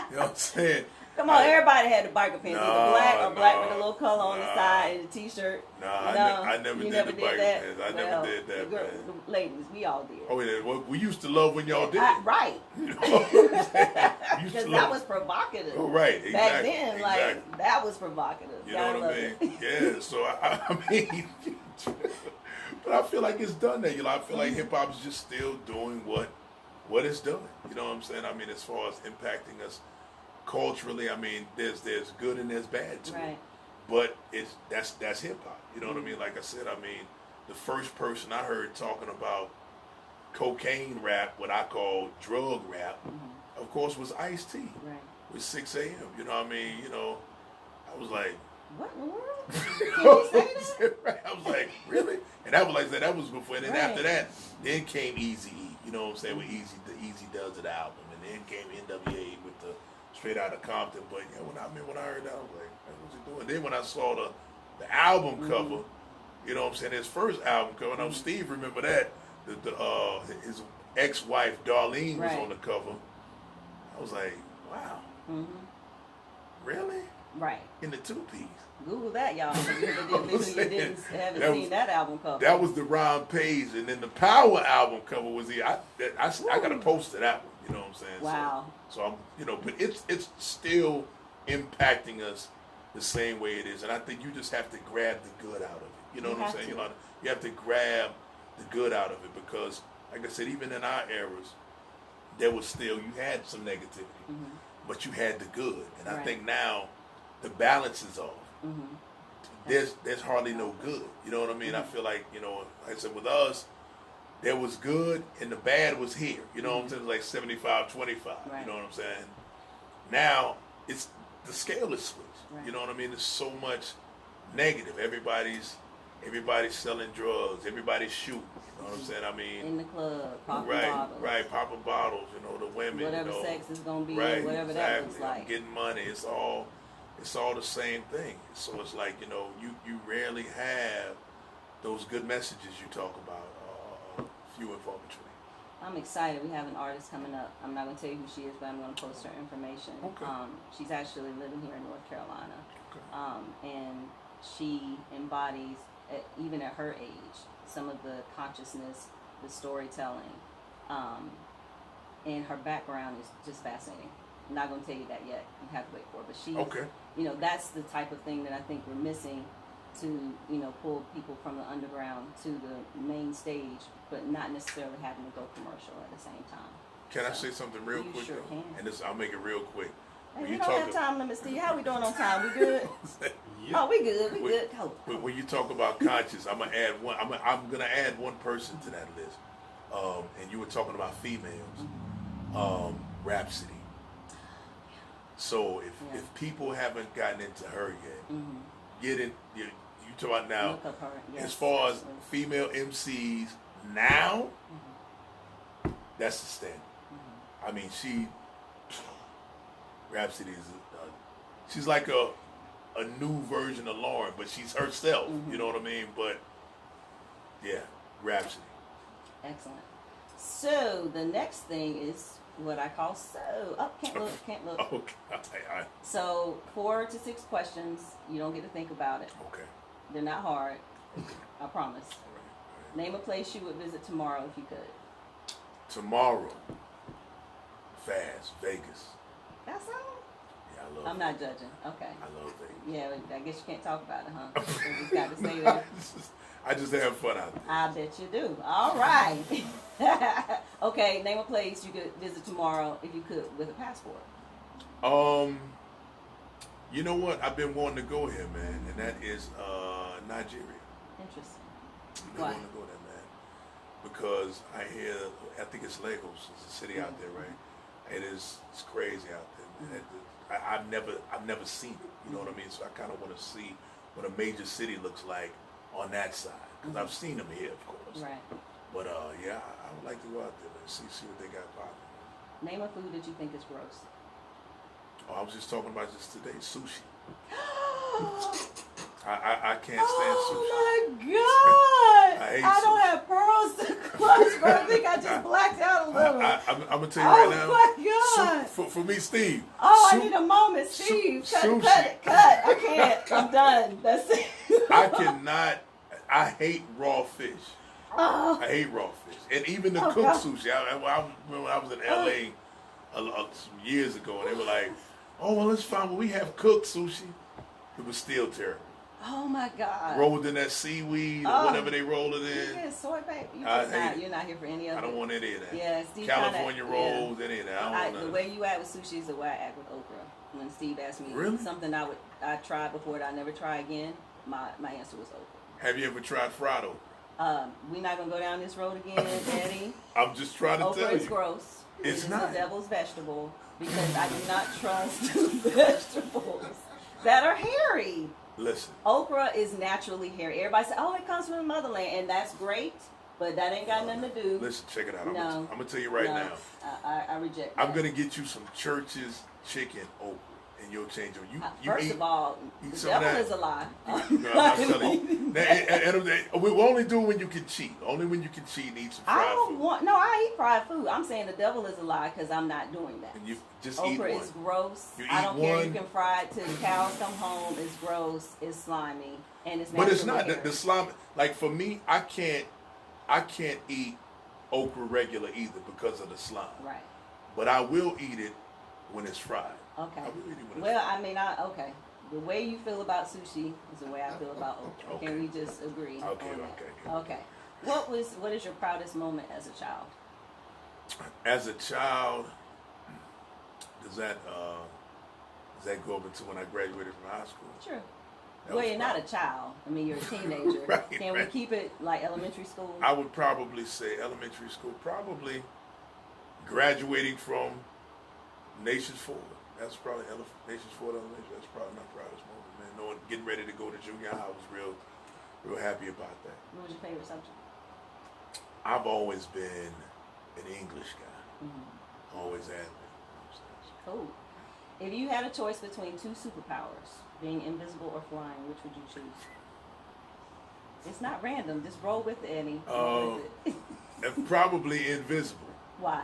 You know what I'm saying? Come on, everybody had the biker pants. Either black or black with a little color on the side and the T-shirt. I never did the biker pants. I never did that. The ladies, we all did. Oh, yeah. Well, we used to love when y'all did. Right. You know what I'm saying? Because that was provocative. Oh, right. Exactly. Back then, like, that was provocative. You know what I mean? Yeah. So, I mean, but I feel like it's done there. I feel like hip hop is just still doing what it's doing. You know what I'm saying? I mean, as far as impacting us culturally, I mean, there's good and there's bad too. but that's hip hop. You know what I mean? Like I said, I mean, the first person I heard talking about cocaine rap, what I call drug rap, of course, was Ice-T. Right. With 6 a.m. You know what I mean? You know, I was like, what in the world? Can you say that? I was like, really? And that was like I said, that was before. And then Right. after that, then came Eazy-E. You know what I'm saying? With Easy Does It album, and then came NWA with the Straight Outta Compton. But yeah, when I heard that, I was like, what's he doing? Then when I saw the album cover, you know what I'm saying? His first album cover. And Steve remember that. His ex-wife Darlene was Right. on the cover. I was like, wow, really? Right. In the 2-piece. Google that, y'all. Haven't That seen that album cover. That was the Ron Page, and then the Power album cover was I got to post to that one. You know what I'm saying? Wow. So I'm, you know, but it's still impacting us the same way it is, and I think you just have to grab the good out of it. You know what I'm saying? Yolanda? You have to grab the good out of it because, like I said, even in our eras, there was still you had some negativity, but you had the good, and I think now the balance is off. There's hardly no good. You know what I mean? I feel like, you know, like I said, with us, there was good and the bad was here. You know what I'm saying? It's like 75-25. Right. You know what I'm saying? Now it's the scale is switched. Right. You know what I mean? There's so much negative. Everybody's selling drugs. Everybody's shooting. You know what I'm saying? I mean, in the club, popping right, bottles. right, popping bottles. You know, the women. Whatever you know, sex is gonna be, right, whatever exactly. that looks like. I'm getting money. It's all the same thing. So it's like, you know, you rarely have those good messages you talk about. Few and far between. I'm excited. We have an artist coming up. I'm not going to tell you who she is, but I'm going to post her information. Okay. She's actually living here in North Carolina. Okay. And she embodies, even at her age, some of the consciousness, the storytelling, and her background is just fascinating. I'm not going to tell you that yet. You have to wait for it. But she's, you know, that's the type of thing that I think we're missing to, you know, pull people from the underground to the main stage, but not necessarily having to go commercial at the same time. Can I say something real quick? Sure though? can. And this, I'll make it real quick. Hey, you don't have time limit, Steve. How we doing on time? We good? Oh, we good. We good. Go. When you talk about conscious, I'm gonna add one. I'm gonna add one person to that list. And you were talking about females. Rhapsody. So if people haven't gotten into her yet, get in. You talk about now. Look up her. Yes, as far as absolutely. female MCs now, that's the standard. I mean, Rhapsody is she's like a new version of Lauren, but she's herself. You know what I mean? But yeah, Rhapsody. Excellent. So the next thing is what I call can't look. Okay. So 4 to 6 questions. You don't get to think about it. Okay. They're not hard. I promise. All right. Name a place you would visit tomorrow if you could. Tomorrow, Vegas. That's all? Yeah, I love I'm not judging. Okay. I love Vegas. Yeah, I guess you can't talk about it, huh? You just got to stay there. I just have fun out there. I bet you do. All right. Okay, name a place you could visit tomorrow if you could with a passport. You know what? I've been wanting to go here, man, and that is Nigeria. Interesting. I've been wanting to go there, man, because I think it's Lagos. It's a city out there, right? It's crazy out there, man. I've never seen it. You know what I mean? So I kind of want to see what a major city looks like on that side, because I've seen them here, of course. Right. But yeah, I would like to go out there and see what they got popping. Name a food that you think is gross. Oh, I was just talking about this today, sushi. I can't stand sushi. Oh my God! I hate I don't sushi. have pearls to clutch, but I think I just blacked out a little. I'm gonna tell you right now. Oh my God! For me, Steve. I need a moment, Steve. Cut it. I can't. I'm done. That's it. I cannot. I hate raw fish. Oh. I hate raw fish, and even the cooked sushi. I remember when I was in LA some years ago, and they were like, "Oh well, it's fine. Well, we have cooked sushi." It was still terrible. Oh my God. Rolled in that seaweed or whatever they roll it in. Yeah, soy paper. You're not here for any of it. I don't want any of that. Yeah, Steve California rolls, any of that. I don't want the way you act with sushi is the way I act with okra. When Steve asked me something I tried before that I never try again, my answer was okra. Have you ever tried fried okra? We're not gonna go down this road again, Eddie. I'm just trying to tell you. Okra is gross. It's not. The devil's vegetable because I do not trust vegetables that are hairy. Listen. Okra is naturally hairy. Everybody says, "Oh, it comes from the motherland," and that's great, but that ain't got nothing to do. Listen, check it out. No, I'm gonna tell you right now. I reject that. I'm gonna get you some Church's chicken okra, and you'll change it. First of all, the devil is a lie. No, I'm telling you. We only do it when you can cheat. Only when you can cheat and eat some fried food. I eat fried food. I'm saying the devil is a lie because I'm not doing that. And you just okra eat one. is gross. You I don't eat care. one. You can fry it till the cows come home. It's gross. It's slimy, and it's. But it's not hairy. the slime. Like for me, I can't eat okra regular either because of the slime. Right. But I will eat it when it's fried. Okay. I will eat it when it's Well, fried. I mean, okay. The way you feel about sushi is the way I feel about okra. Okay. Can we just agree? Okay, on that? okay. Okay. What is your proudest moment as a child? As a child, does that go up into when I graduated from high school? Sure. That Well, was you're not a child. I mean, you're a teenager. Right, Can we keep it like elementary school? I would probably say elementary school, probably graduating from Nations Ford. That's probably Nations Ford Elementary. That's probably my proudest moment, man. Knowing, getting ready to go to junior high, I was real happy about that. What was your favorite subject? I've always been an English guy. Mm-hmm. Always have been. Cool. If you had a choice between two superpowers, being invisible or flying, which would you choose? It's not random. Just roll with it, Eddie. And probably invisible. Why?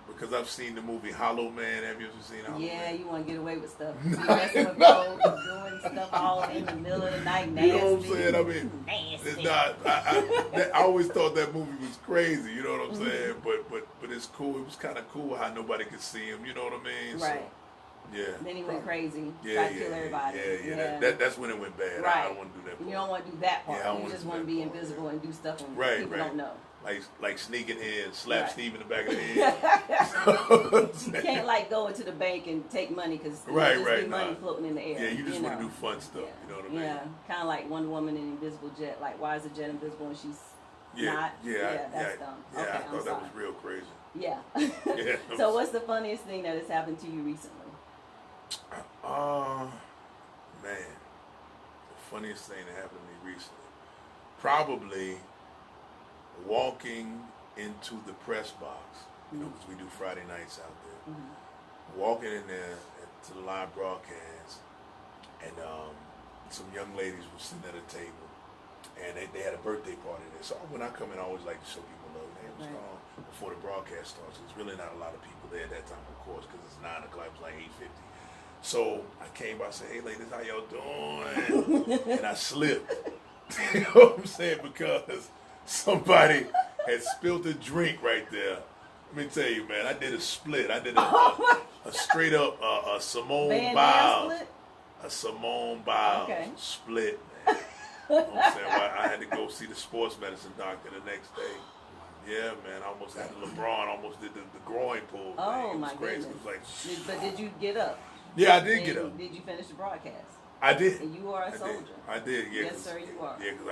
Because I've seen the movie Hollow Man. Have you ever seen Hollow Man? Yeah, you want to get away with stuff. You messing with folks, doing stuff all in the middle of the night, nasty. You know what I'm saying? I mean, nasty. I always thought that movie was crazy. You know what I'm saying? But it's cool. It was kind of cool how nobody could see him. You know what I mean? Right. So, yeah. Then he went crazy. Yeah, tried to kill everybody. Yeah. That's when it went bad. Right. I don't want to do that part. You don't want to do that part. Yeah, I don't you wanna just do want to that be part, invisible and do stuff when Right, people don't know. Like sneaking in, slap Right. Steve in the back of the head. You can't like go into the bank and take money because Right, be money floating in the air. Yeah, you just want to know. do fun stuff. Yeah. You know what I mean? Yeah, kind of like Wonder Woman in Invisible Jet. Like, why is the jet invisible and she's not? That's dumb. Yeah, Okay, I thought that sorry. was real crazy. Yeah. Yeah. So, what's the funniest thing that has happened to you recently? Man, the funniest thing that happened to me recently, probably walking into the press box, because we do Friday nights out there. Mm-hmm. Walking in there to the live broadcast, and some young ladies were sitting at a table, and they had a birthday party there. So when I come in, I always like to show people love. Hey, what's going on before the broadcast starts? There's really not a lot of people there at that time, of course, because it's 9 o'clock. It was like 8:50. So I came by and said, hey, ladies, how y'all doing? And I slipped. You know what I'm saying? Because somebody had spilled a drink right there. Let me tell you, man, I did a split. I did a straight up a Simone Biles. A Simone Biles split, man. You know what I'm saying? Well, I had to go see the sports medicine doctor the next day. Yeah, man, I almost had the LeBron, almost did the groin pull. Oh, thing. It was my crazy. goodness. It was like, But did you get up? yeah, I did get up. Did you finish the broadcast? I did. And you are a soldier. I did, yeah. Yes, sir, you are. Yeah, because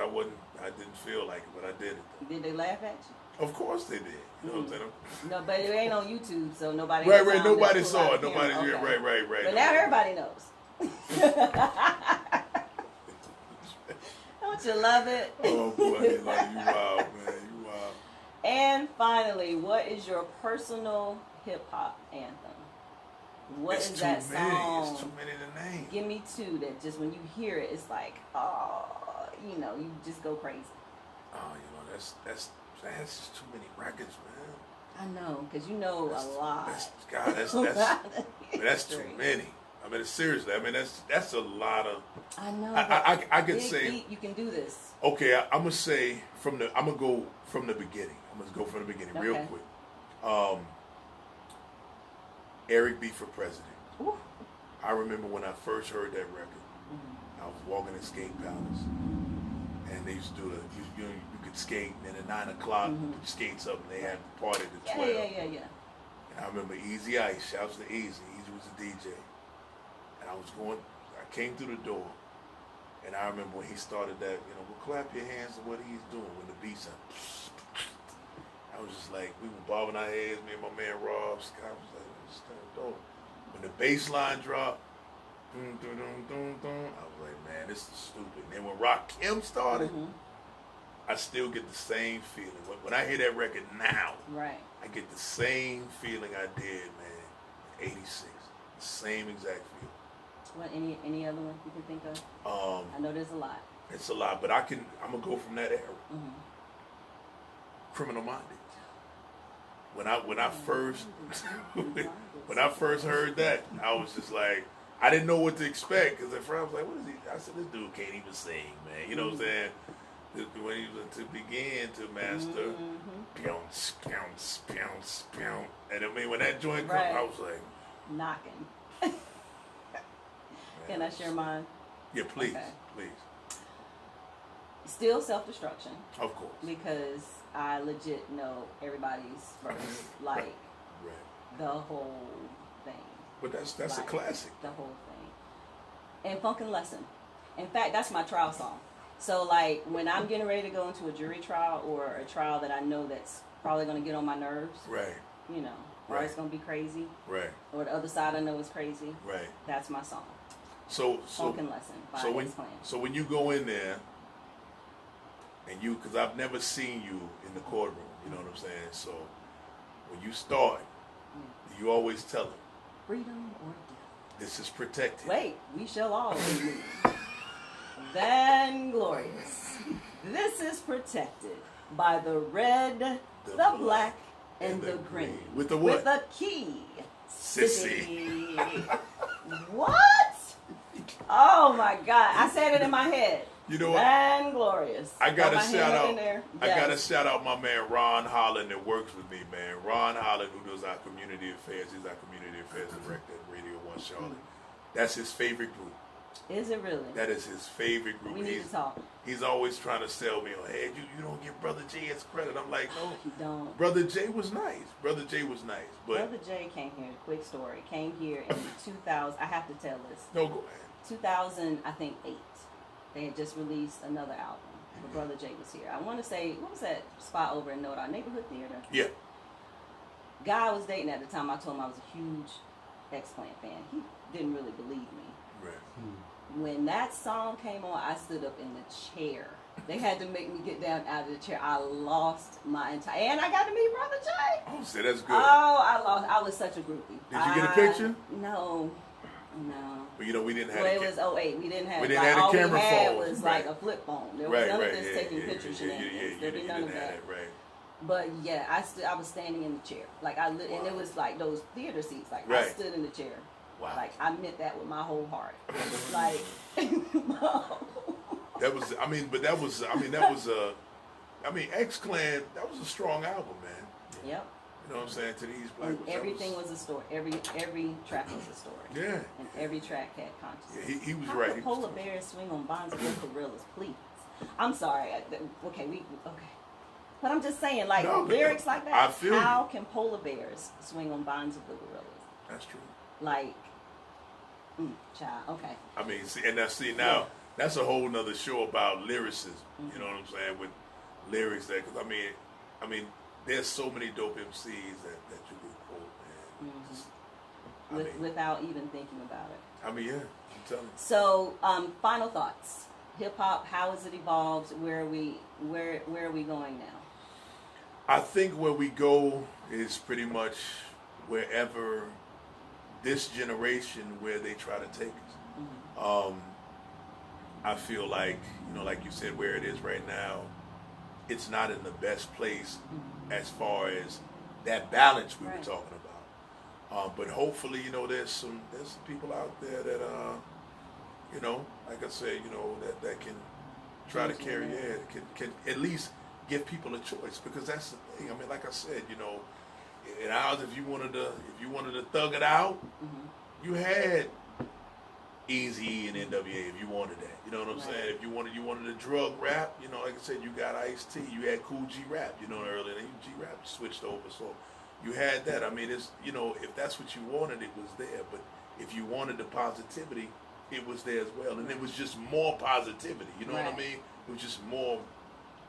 I didn't feel like it, but I did it. Did they laugh at you? Of course they did. You know what I'm saying? No, but it ain't on YouTube, so nobody. Right. Nobody saw it. Nobody. Okay. Yeah, right. But now everybody knows. Don't you love it? Oh boy, you wild, man. You wild. And finally, what is your personal hip hop anthem? What is that song? It's too many to name. Give me two that just when you hear it, it's like, oh, you just go crazy. Oh, that's just too many records, man. I know, because you know a lot. That's too many. I mean, seriously. I mean, that's a lot of. I know. I could say beat, you can do this. Okay, I'm gonna say I'm gonna go from the beginning. I'm gonna go from the beginning real quick. Eric B for President. Ooh. I remember when I first heard that record. I was walking in Skate Palace, and they used to do you could skate, and then at 9 o'clock, put your skates up, and they had the party at 12. Yeah. And I remember Easy Ice, shouts to Easy. Easy was a DJ. And I came through the door, and I remember when he started that, well, clap your hands to what he's doing when the beat sound. I was just like, we were bobbing our heads, me and my man Rob Scott was like, this is kind of dope. When the bass line dropped, dun, dun, dun, dun, dun, I was like, man, this is stupid. And then when Rakim started, I still get the same feeling. When I hear that record now, right, I get the same feeling I did, man, in 86. The same exact feeling. What, any other one you can think of? I know there's a lot. It's a lot, but I'm gonna go from that era. Criminal Minded. When I first heard that, I was just like, I didn't know what to expect, because at first I was like, what is he? I said, this dude can't even sing, man. You know what I'm saying? When he was to begin to master, bounce, bounce, bounce, bounce, and I mean when that joint come, I was like, knocking. Can I share mine? Yeah, please, Okay. please. Still self-destruction. Of course. Because I legit know everybody's verse, like Right. the whole thing. But that's like, a classic. The whole thing. And Funkin' Lesson. In fact, that's my trial song. So like when I'm getting ready to go into a jury trial or a trial that I know that's probably going to get on my nerves, Right. Or it's going to be crazy, Right. or the other side I know is crazy, Right. that's my song. So Funkin' Lesson by X-Clan. So when you go in there, and because I've never seen you in the courtroom, you know what I'm saying? So when you start, you always tell them, freedom or death. this is protected. Wait, we shall all be moved. Then glorious. This is protected by the red, the black, and the green. With the what? With the key. Sissy. What? Oh my God! I said it in my head. You know what? And glorious. I gotta Got my shout hand up out. in there. I Yes. gotta shout out my man Ron Holland that works with me, man. Ron Holland, who does our community affairs. He's our community affairs director at Radio 1 Charlotte. That's his favorite group. Is it really? That is his favorite group. We need to talk. He's always trying to sell me on, hey, you don't give Brother J his credit. I'm like, no. You don't. Brother J was nice. Brother J was nice. But Brother J came here. Quick story. Came here in 2000. I have to tell this. no, go ahead. 2000, I think 8. They had just released another album. But Brother J was here. I want to say, what was that spot over in our neighborhood theater? Yeah. Guy I was dating at the time, I told him I was a huge X-Clan fan. He didn't really believe me. Right. When that song came on, I stood up in the chair. They had to make me get down out of the chair. I lost my entire... And I got to meet Brother J. Oh, see, that's good. Oh, I was such a groupie. Did you get a picture? No. But we didn't have Well, it was 08. We didn't have... We didn't have the all camera we had phone. was like a flip phone. There was none of this taking pictures shenanigans. There'd be none of that. Right. But yeah, I was standing in the chair. Like and it was like those theater seats. Like I stood in the chair. Wow. Like I meant that with my whole heart. Like that was X-Clan, that was a strong album, man. Yep. You know what I'm saying? To these black And everything was a story. Every track was a story. Yeah. And every track had consciousness. Yeah, he was How right. could polar bears swing on bonds of gorillas, please? I'm sorry. Okay. But I'm just saying, like lyrics like that. I feel how can polar bears swing on bonds of the gorillas? That's true. Like, child. Okay. I mean, that's a whole nother show about lyricism. You know what I'm saying? With lyrics that, because I mean, there's so many dope MCs that you could quote, man. Without even thinking about it. I mean, yeah, I'm telling you. So, final thoughts. Hip hop, how has it evolved? Where are we going now? I think where we go is pretty much wherever this generation, where they try to take us. I feel like, like you said, where it is right now, it's not in the best place as far as that balance we were talking about. But hopefully, there's some people out there that, like I said, that can try to carry it, can at least give people a choice, because that's the thing. I mean, like I said, in ours, if you wanted to thug it out, you had Easy and NWA if you wanted that. You know what I'm Right. saying? If you wanted a drug rap, you know, like I said, you got Ice-T, you had Cool G Rap, you know, earlier G Rap switched over, so you had that. I mean, it's, you know, if that's what you wanted, it was there. But if you wanted the positivity, it was there as well, and it was just more positivity. You know what I Right. mean? It was just more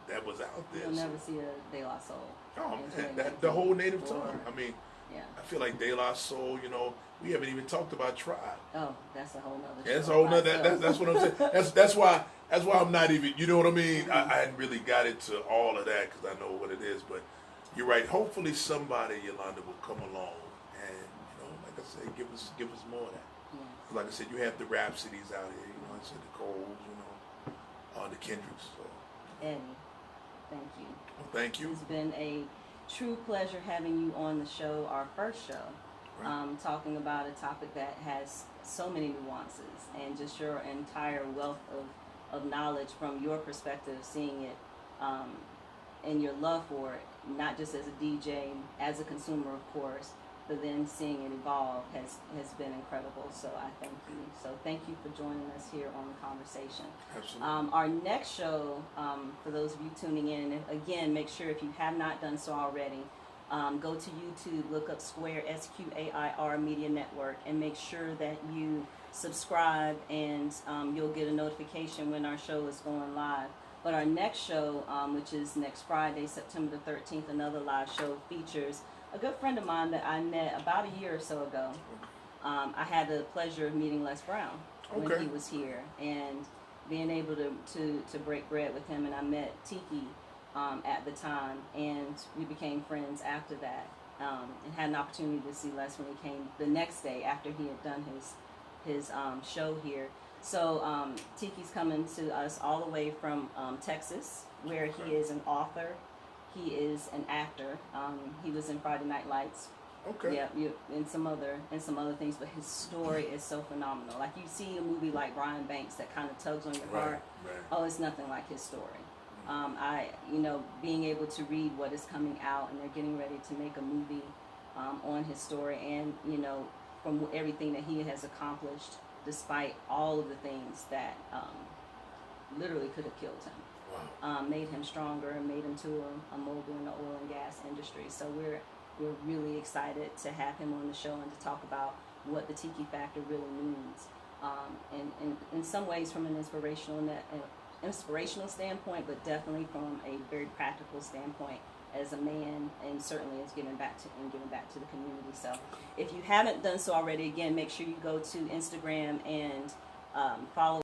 that was out there. You'll So- never see a De La Soul. Oh until man, they that the whole make native or- tongue. I mean, Yeah. I feel like De La Soul. You know, we haven't even talked about Tribe. Oh, that's a whole nother. That's a show whole by nother. itself. That's what I'm saying. That's why I'm not even. You know what I mean? I hadn't really got into all of that because I know what it is. But you're right. Hopefully somebody, Yolanda, will come along and, you know, like I said, give us more of that. Yeah. Like I said, you have the Rhapsodies out here. You know, I said the Coles. You know, the Kendricks. So Eddie, thank you. well, thank you. It's been a true pleasure having you on the show, our first show, Right. talking about a topic that has so many nuances and just your entire wealth of knowledge from your perspective, seeing it and your love for it, not just as a DJ, as a consumer, of course, but then seeing it evolve has been incredible. So I thank you. So thank you for joining us here on The Conversation. Absolutely. Our next show, for those of you tuning in, and again, make sure if you have not done so already, go to YouTube, look up Square, SQAIR Media Network, and make sure that you subscribe, and you'll get a notification when our show is going live. But our next show, which is next Friday, September the 13th, another live show, features a good friend of mine that I met about a year or so ago. I had the pleasure of meeting Les Brown when Okay. he was here, and being able to break bread with him. And I met Tiki at the time, and we became friends after that, and had an opportunity to see Les when he came the next day after he had done his show here. So Tiki's coming to us all the way from Texas, where he Okay. is an author. He is an actor. He was in Friday Night Lights. Okay. Yeah, and some other things, but his story is so phenomenal. Like, you see a movie like Brian Banks that kind of tugs on your heart. Right. Oh, it's nothing like his story. Being able to read what is coming out, and they're getting ready to make a movie on his story, and from everything that he has accomplished, despite all of the things that literally could have killed him. Wow. Made him stronger and made him to a mogul in the oil and gas industry. So we're really excited to have him on the show and to talk about what the Tiki Factor really means. And in some ways from an inspirational standpoint, but definitely from a very practical standpoint as a man, and certainly as giving back to the community. So if you haven't done so already, again, make sure you go to Instagram and follow